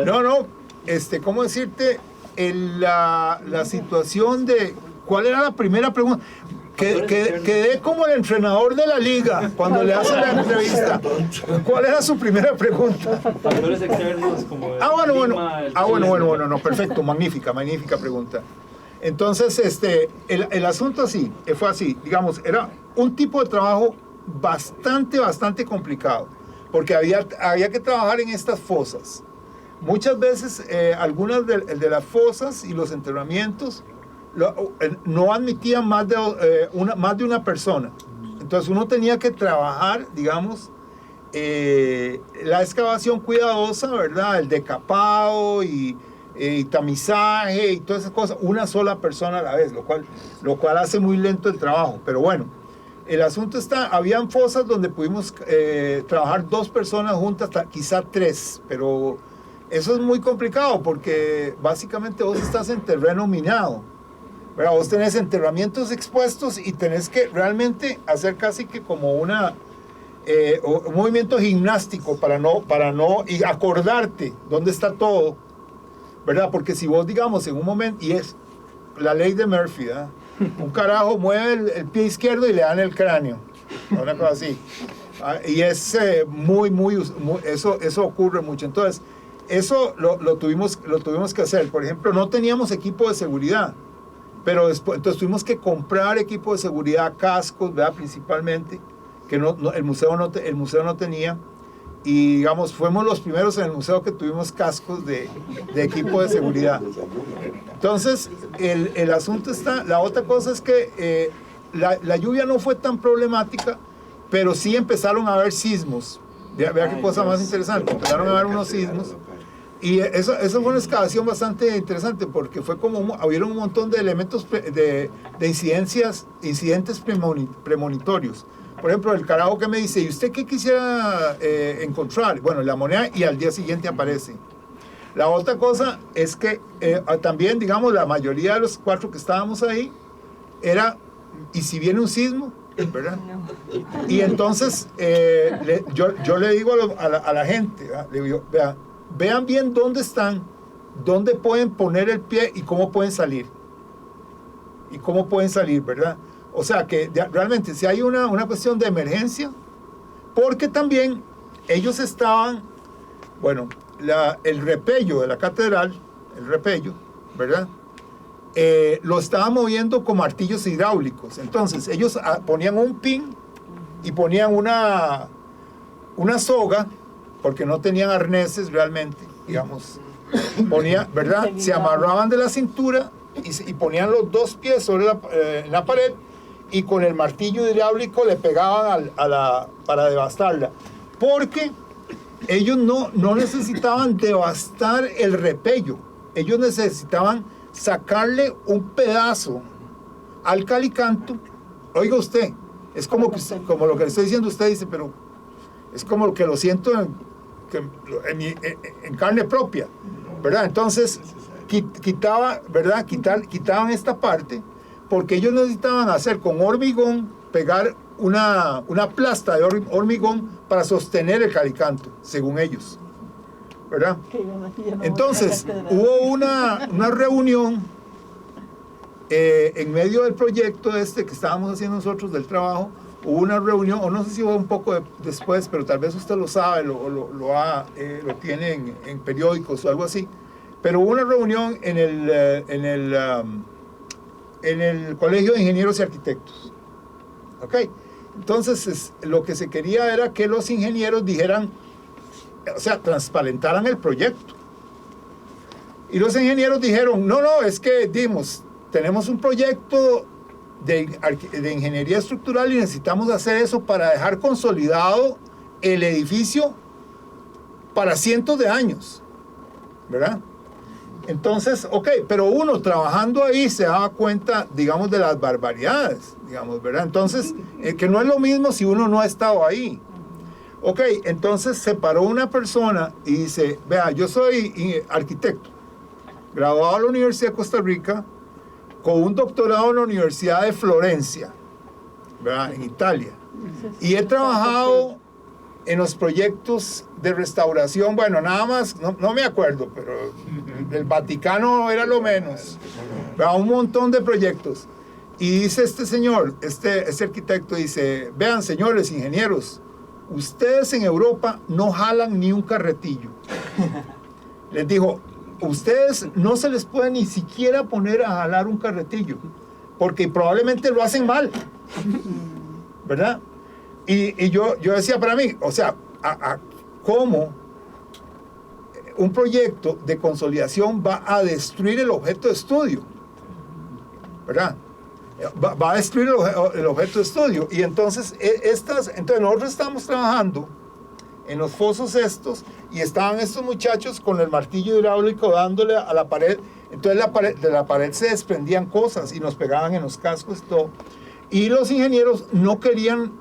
No, ¿cómo decirte? La situación de... ¿Cuál era la primera pregunta? Quedé como el entrenador de la liga cuando le hacen la entrevista. ¿Cuál era su primera pregunta? Factores externos como bueno, perfecto, magnífica pregunta. Entonces, el asunto fue así, digamos, era un tipo de trabajo bastante complicado, porque había que trabajar en estas fosas. Muchas veces, algunas de las fosas y los enterramientos no admitían más de una persona. Entonces uno tenía que trabajar, digamos, la excavación cuidadosa, ¿verdad? El decapado y tamizaje y todas esas cosas, una sola persona a la vez, lo cual hace muy lento el trabajo. Pero bueno, el asunto habían fosas donde pudimos trabajar 2 personas juntas, quizá 3, pero eso es muy complicado porque básicamente vos estás en terreno minado. ¿Verdad? Vos tenés enterramientos expuestos y tenés que realmente hacer casi que como un movimiento gimnástico para no y acordarte dónde está todo, ¿verdad? Porque si vos, digamos, en un momento, y es la ley de Murphy, ¿verdad? Un carajo mueve el pie izquierdo y le dan el cráneo, una cosa así, y es muy eso ocurre mucho. Entonces eso lo tuvimos que hacer. Por ejemplo, no teníamos equipo de seguridad, pero entonces tuvimos que comprar equipo de seguridad, cascos, ¿verdad? Principalmente, que el museo no tenía, y digamos, fuimos los primeros en el museo que tuvimos cascos de equipo de seguridad. Entonces, el asunto la otra cosa es que la lluvia no fue tan problemática, pero sí empezaron a haber sismos. Vea qué cosa más interesante, empezaron a haber unos sismos. Y eso fue una excavación bastante interesante porque fue hubieron un montón de elementos de incidentes premonitorios. Por ejemplo, el carajo que me dice, ¿y usted qué quisiera encontrar? Bueno, la moneda, y al día siguiente aparece. La otra cosa es que también, digamos, la mayoría de los 4 que estábamos ahí era, ¿y si viene un sismo? ¿Verdad? Y entonces yo le digo a la gente, le digo, vean bien dónde están, dónde pueden poner el pie y cómo pueden salir. Y cómo pueden salir, ¿verdad? O sea que realmente si hay una cuestión de emergencia, porque también ellos estaban, bueno, el repello de la catedral, el repello, ¿verdad? Lo estaban moviendo con martillos hidráulicos. Entonces ellos ponían un pin y ponían una soga, porque no tenían arneses realmente, digamos, ¿verdad? Se amarraban de la cintura y ponían los 2 pies sobre la pared, y con el martillo hidráulico le pegaban para devastarla, porque ellos no necesitaban devastar el repello, ellos necesitaban sacarle un pedazo al calicanto. Oiga usted, es como lo que le estoy diciendo, usted dice, pero es como lo que lo siento en carne propia, ¿verdad? Entonces quitaban esta parte, porque ellos necesitaban hacer con hormigón, pegar una plasta de hormigón para sostener el calicanto, según ellos, ¿verdad? Entonces hubo una reunión en medio del proyecto que estábamos haciendo nosotros del trabajo. Hubo una reunión, o no sé si fue un poco después, pero tal vez usted lo sabe, lo tiene en periódicos o algo así, pero hubo una reunión en el Colegio de Ingenieros y Arquitectos. ¿Ok? Entonces lo que se quería era que los ingenieros dijeran, o sea, transparentaran el proyecto. Y los ingenieros dijeron, no, es que tenemos un proyecto de ingeniería estructural y necesitamos hacer eso para dejar consolidado el edificio para cientos de años, ¿verdad? Entonces, ok, pero uno trabajando ahí se daba cuenta, digamos, de las barbaridades, digamos, ¿verdad? Entonces, que no es lo mismo si uno no ha estado ahí. Ok, entonces se paró una persona y dice, vea, yo soy arquitecto, graduado de la Universidad de Costa Rica, con un doctorado en la Universidad de Florencia, ¿verdad? En Italia. Y he trabajado en los proyectos de restauración, bueno, nada más, no me acuerdo, pero el Vaticano era lo menos, ¿verdad? Un montón de proyectos. Y dice este señor, este arquitecto, dice, vean, señores ingenieros, ustedes en Europa no jalan ni un carretillo. Les dijo, ustedes no se les puede ni siquiera poner a jalar un carretillo, porque probablemente lo hacen mal, ¿verdad? Y yo decía para mí, o sea, ¿cómo un proyecto de consolidación va a destruir el objeto de estudio? ¿Verdad? Va a destruir el objeto de estudio. Y entonces, nosotros estamos trabajando en los fosos estos, y estaban estos muchachos con el martillo hidráulico dándole a la pared. Entonces de la pared se desprendían cosas y nos pegaban en los cascos y todo. Y los ingenieros no querían,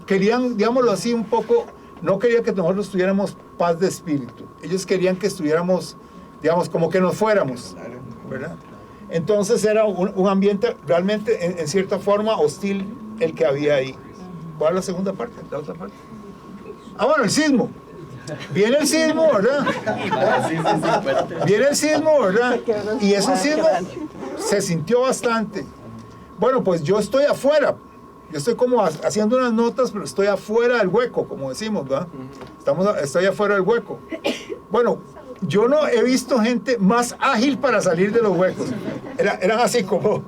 digámoslo así un poco, no querían que nosotros tuviéramos paz de espíritu. Ellos querían que estuviéramos, digamos, como que nos fuéramos, ¿verdad? Entonces era un ambiente realmente, en cierta forma, hostil el que había ahí. ¿Cuál es la segunda parte? ¿La otra parte? Bueno, el sismo. Viene el sismo, ¿verdad? Viene el sismo, ¿verdad? Y ese sismo se sintió bastante. Bueno, pues yo estoy afuera. Yo estoy como haciendo unas notas, pero estoy afuera del hueco, como decimos, ¿verdad? Estoy afuera del hueco. Bueno, yo no he visto gente más ágil para salir de los huecos. Eran así como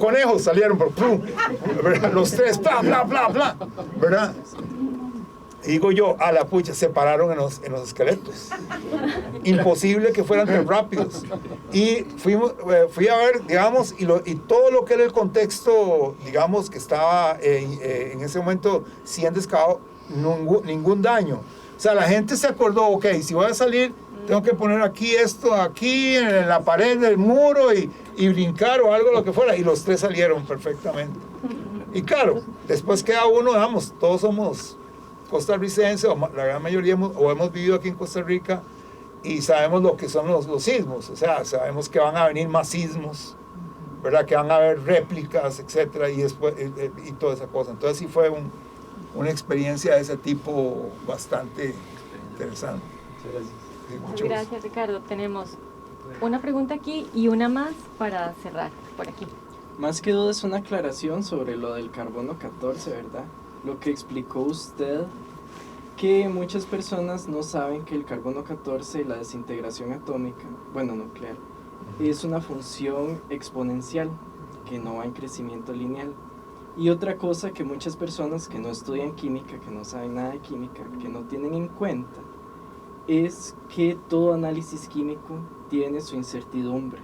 conejos salieron, ¿verdad? Los tres, bla, bla, bla, bla, ¿verdad? Y digo yo, a la pucha, se pararon en los esqueletos. Imposible que fueran tan rápidos. Y fui a ver, digamos, y todo lo que era el contexto, digamos, que estaba en ese momento siendo excavado, ningún daño. O sea, la gente se acordó, ok, si voy a salir, tengo que poner aquí esto, aquí, en la pared del muro y brincar o algo, lo que fuera. Y los tres salieron perfectamente. Y claro, después queda uno, digamos, todos somos costarricenses, o la gran mayoría hemos vivido aquí en Costa Rica, y sabemos lo que son los sismos, o sea, sabemos que van a venir más sismos, ¿verdad? Que van a haber réplicas, etcétera, y después y toda esa cosa. Entonces sí fue una experiencia de ese tipo bastante interesante. Sí, Muchas gracias, Ricardo. Tenemos una pregunta aquí y una más para cerrar por aquí. Más que duda es una aclaración sobre lo del carbono 14, ¿verdad? Lo que explicó usted, que muchas personas no saben que el carbono 14 y la desintegración atómica, bueno, nuclear, es una función exponencial que no va en crecimiento lineal. Y otra cosa que muchas personas que no estudian química, que no saben nada de química, que no tienen en cuenta, es que todo análisis químico tiene su incertidumbre,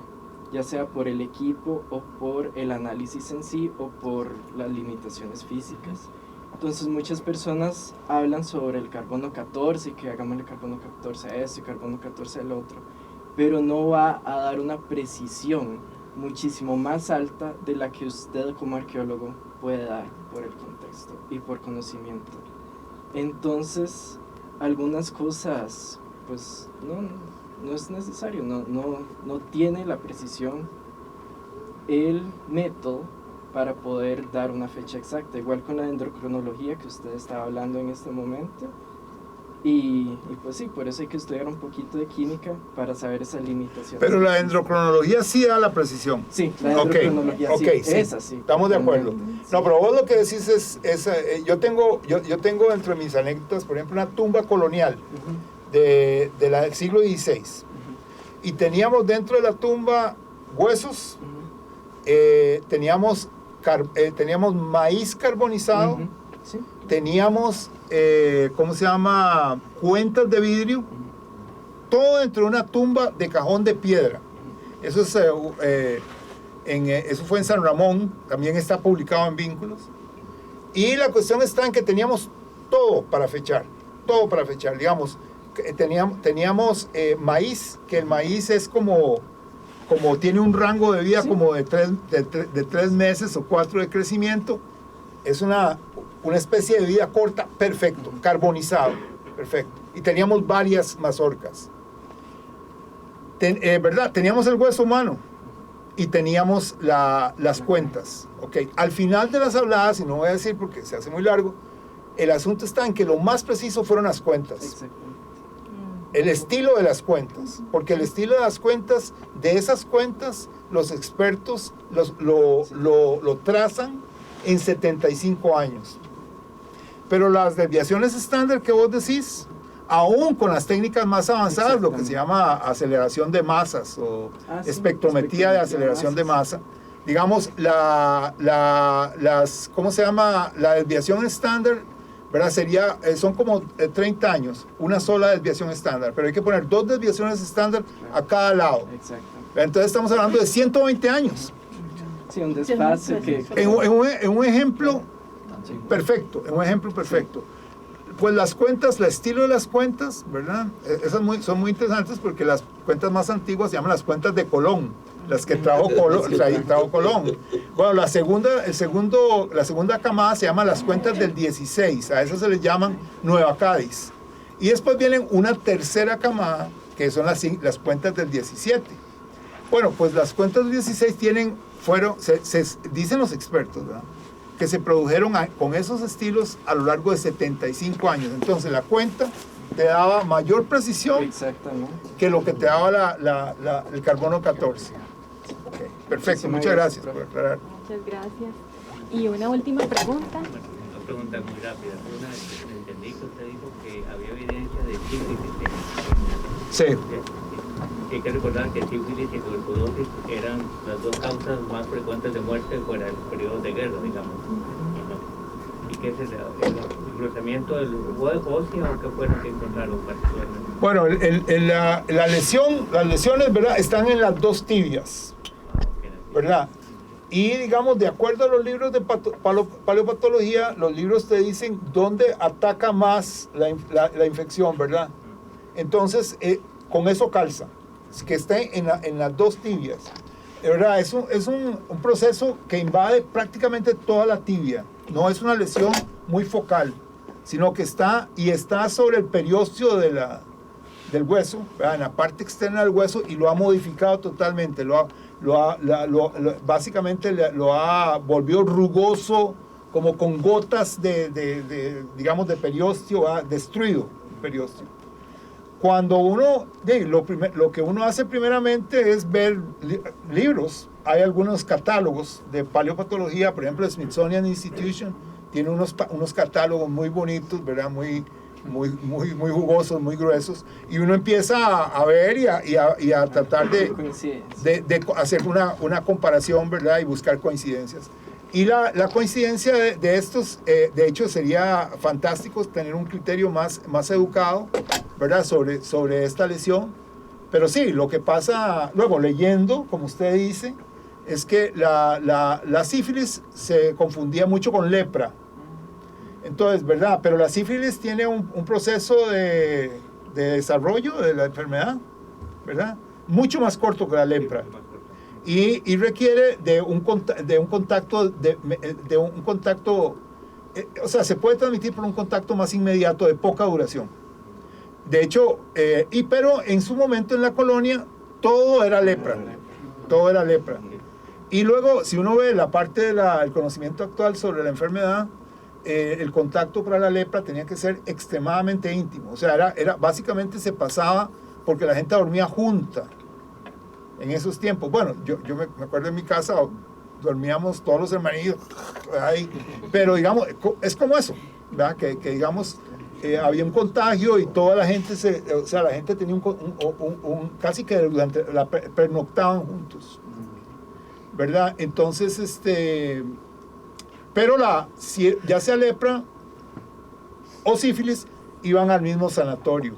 ya sea por el equipo o por el análisis en sí o por las limitaciones físicas. Entonces muchas personas hablan sobre el carbono 14 y que hagamos el carbono 14 a esto y carbono 14 al otro, pero no va a dar una precisión muchísimo más alta de la que usted como arqueólogo puede dar por el contexto y por conocimiento. Entonces, algunas cosas, pues, no es necesario, no tiene la precisión el método para poder dar una fecha exacta, igual con la dendrocronología que usted estaba hablando en este momento. Y pues sí, por eso hay que estudiar un poquito de química para saber esa limitación. Pero la dendrocronología sí da la precisión. Sí, la dendrocronología sí, esa sí. Estamos de acuerdo. Sí. No, pero vos lo que decís es yo tengo entre mis anécdotas, por ejemplo, una tumba colonial del siglo XVI. Y teníamos dentro de la tumba huesos, teníamos maíz carbonizado, sí. Teníamos, ¿cómo se llama? Cuentas de vidrio, todo dentro de una tumba de cajón de piedra. Eso fue en San Ramón, también está publicado en Vínculos. Y la cuestión está en que teníamos todo para fechar, digamos. Teníamos maíz, que el maíz es como tiene un rango de vida, sí, como de 3 meses o 4 de crecimiento. Es una especie de vida corta, perfecto, carbonizado, perfecto. Y teníamos varias mazorcas. ¿Verdad? Teníamos el hueso humano y teníamos las cuentas. Okay. Al final de las habladas, y no voy a decir porque se hace muy largo, el asunto está en que lo más preciso fueron las cuentas. Exactamente. El estilo de las cuentas, porque el estilo de las cuentas, de esas cuentas, los expertos lo trazan en 75 años. Pero las desviaciones estándar que vos decís, aún con las técnicas más avanzadas, lo que se llama aceleración de masas o espectrometría de aceleración de masa, digamos, ¿cómo se llama? La desviación estándar, ¿verdad? Son como 30 años, una sola desviación estándar, pero hay que poner 2 desviaciones estándar a cada lado. Exacto. Entonces estamos hablando de 120 años. Sí, un desfase que... En un ejemplo perfecto, Pues las cuentas, el estilo de las cuentas, ¿verdad? Esas son muy interesantes porque las cuentas más antiguas se llaman las cuentas de Colón, las que trajo Colón. Bueno, la segunda camada se llama las cuentas del 16, a esas se les llaman Nueva Cádiz. Y después vienen una tercera camada, que son las cuentas del 17. Bueno, pues las cuentas del 16 dicen los expertos, ¿verdad?, que se produjeron con esos estilos a lo largo de 75 años. Entonces la cuenta te daba mayor precisión que lo que te daba el carbono 14. Okay, perfecto, muchas gracias por aclarar. Muchas gracias. Y una última pregunta. Una pregunta muy rápida. Una vez que entendí que usted dijo que había evidencia de sífilis. Sí. Hay que recordar que sífilis y tuberculosis eran las 2 causas más frecuentes de muerte fuera del periodo de guerra, digamos. ¿Y qué es el engrosamiento del óseo o qué fue lo que encontraron particularmente? Bueno, las lesiones, ¿verdad?, están en las 2 tibias, ¿verdad? Y digamos, de acuerdo a los libros de paleopatología, los libros te dicen dónde ataca más la infección, ¿verdad? Entonces, con eso calza, que esté en las 2 tibias. De verdad, es un proceso que invade prácticamente toda la tibia. No es una lesión muy focal, sino que está sobre el periósteo de del hueso, ¿verdad? En la parte externa del hueso, y lo ha modificado totalmente, básicamente lo ha volvido rugoso, como con gotas digamos, de periósteo, ha destruido el periósteo. Cuando uno, lo que uno hace primeramente es ver libros. Hay algunos catálogos de paleopatología, por ejemplo, el Smithsonian Institution tiene unos catálogos muy bonitos, ¿verdad? Muy jugosos, muy gruesos, y uno empieza a ver y a tratar de hacer una comparación, ¿verdad? Y buscar coincidencias. Y la coincidencia de estos, de hecho, sería fantástico tener un criterio más educado, ¿verdad? Sobre esta lesión. Pero sí, lo que pasa, luego leyendo, como usted dice, es que la sífilis se confundía mucho con lepra. Entonces, ¿verdad? Pero la sífilis tiene un proceso de desarrollo de la enfermedad, ¿verdad? Mucho más corto que la lepra. Y requiere de un contacto, o sea, se puede transmitir por un contacto más inmediato de poca duración. De hecho, pero en su momento en la colonia, todo era lepra. Todo era lepra. Y luego, si uno ve la parte del conocimiento actual sobre la enfermedad, el contacto para la lepra tenía que ser extremadamente íntimo. O sea, básicamente se pasaba porque la gente dormía junta en esos tiempos. Bueno, yo me acuerdo en mi casa, dormíamos todos los hermanitos ahí, pero digamos, es como eso, ¿verdad? Que digamos, había un contagio y toda la gente la gente tenía casi que durante pernoctaban juntos, ¿verdad? Entonces, pero ya sea lepra o sífilis, iban al mismo sanatorio,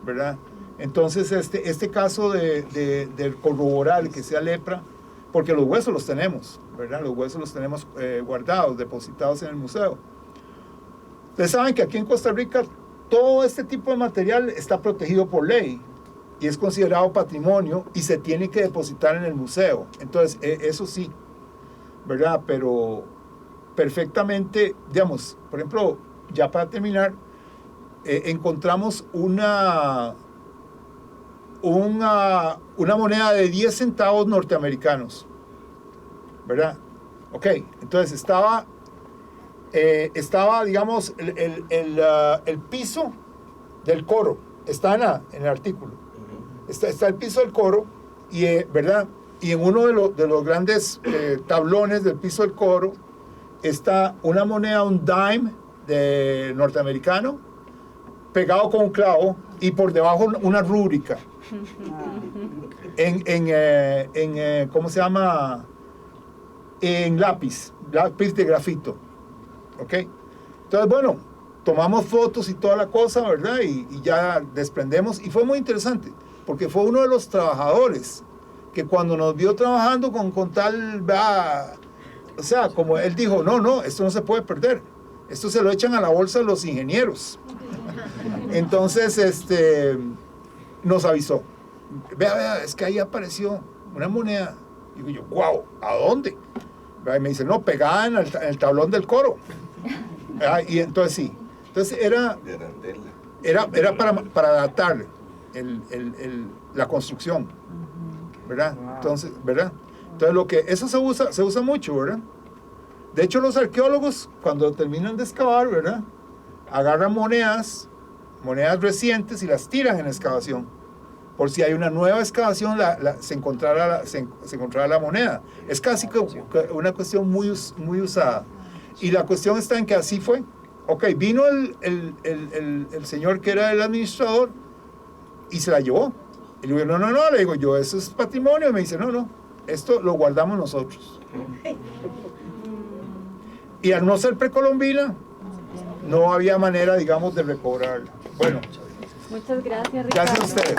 ¿verdad? Entonces, este caso de corroborar que sea lepra, porque los huesos los tenemos, ¿verdad? Los huesos los tenemos guardados, depositados en el museo. Ustedes saben que aquí en Costa Rica todo este tipo de material está protegido por ley y es considerado patrimonio y se tiene que depositar en el museo. Entonces, eso sí, ¿verdad? Pero perfectamente, digamos, por ejemplo, ya para terminar, encontramos una moneda de 10 centavos norteamericanos, ¿verdad? Ok, entonces estaba digamos, el piso del coro, está en el artículo, está el piso del coro, y, ¿verdad? Y en uno de los grandes tablones del piso del coro está una moneda, un dime de norteamericano, pegado con un clavo, y por debajo una rúbrica. ¿Cómo se llama? En lápiz de grafito. ¿Ok? Entonces, bueno, tomamos fotos y toda la cosa, ¿verdad? Y ya desprendemos, y fue muy interesante, porque fue uno de los trabajadores que cuando nos vio trabajando con tal, o sea, como él dijo, no, esto no se puede perder, esto se lo echan a la bolsa los ingenieros. Entonces, nos avisó, vea, es que ahí apareció una moneda. Digo yo, wow, ¿a dónde? Y me dice, no, pegada en el tablón del coro. Y entonces sí, entonces era para adaptar la construcción, ¿verdad? Entonces, ¿verdad? Entonces eso se usa mucho, ¿verdad? De hecho, los arqueólogos, cuando terminan de excavar, ¿verdad?, agarran monedas recientes y las tiran en excavación, por si hay una nueva excavación se encontrará la moneda. Es casi que una cuestión muy usada. Y la cuestión está en que así fue. Ok, vino el señor que era el administrador y se la llevó. Y le digo, no, le digo yo, eso es patrimonio. Y me dice, no, esto lo guardamos nosotros. Y al no ser precolombina, no había manera, digamos, de recobrarla. Bueno. Muchas gracias, Ricardo. Gracias a ustedes.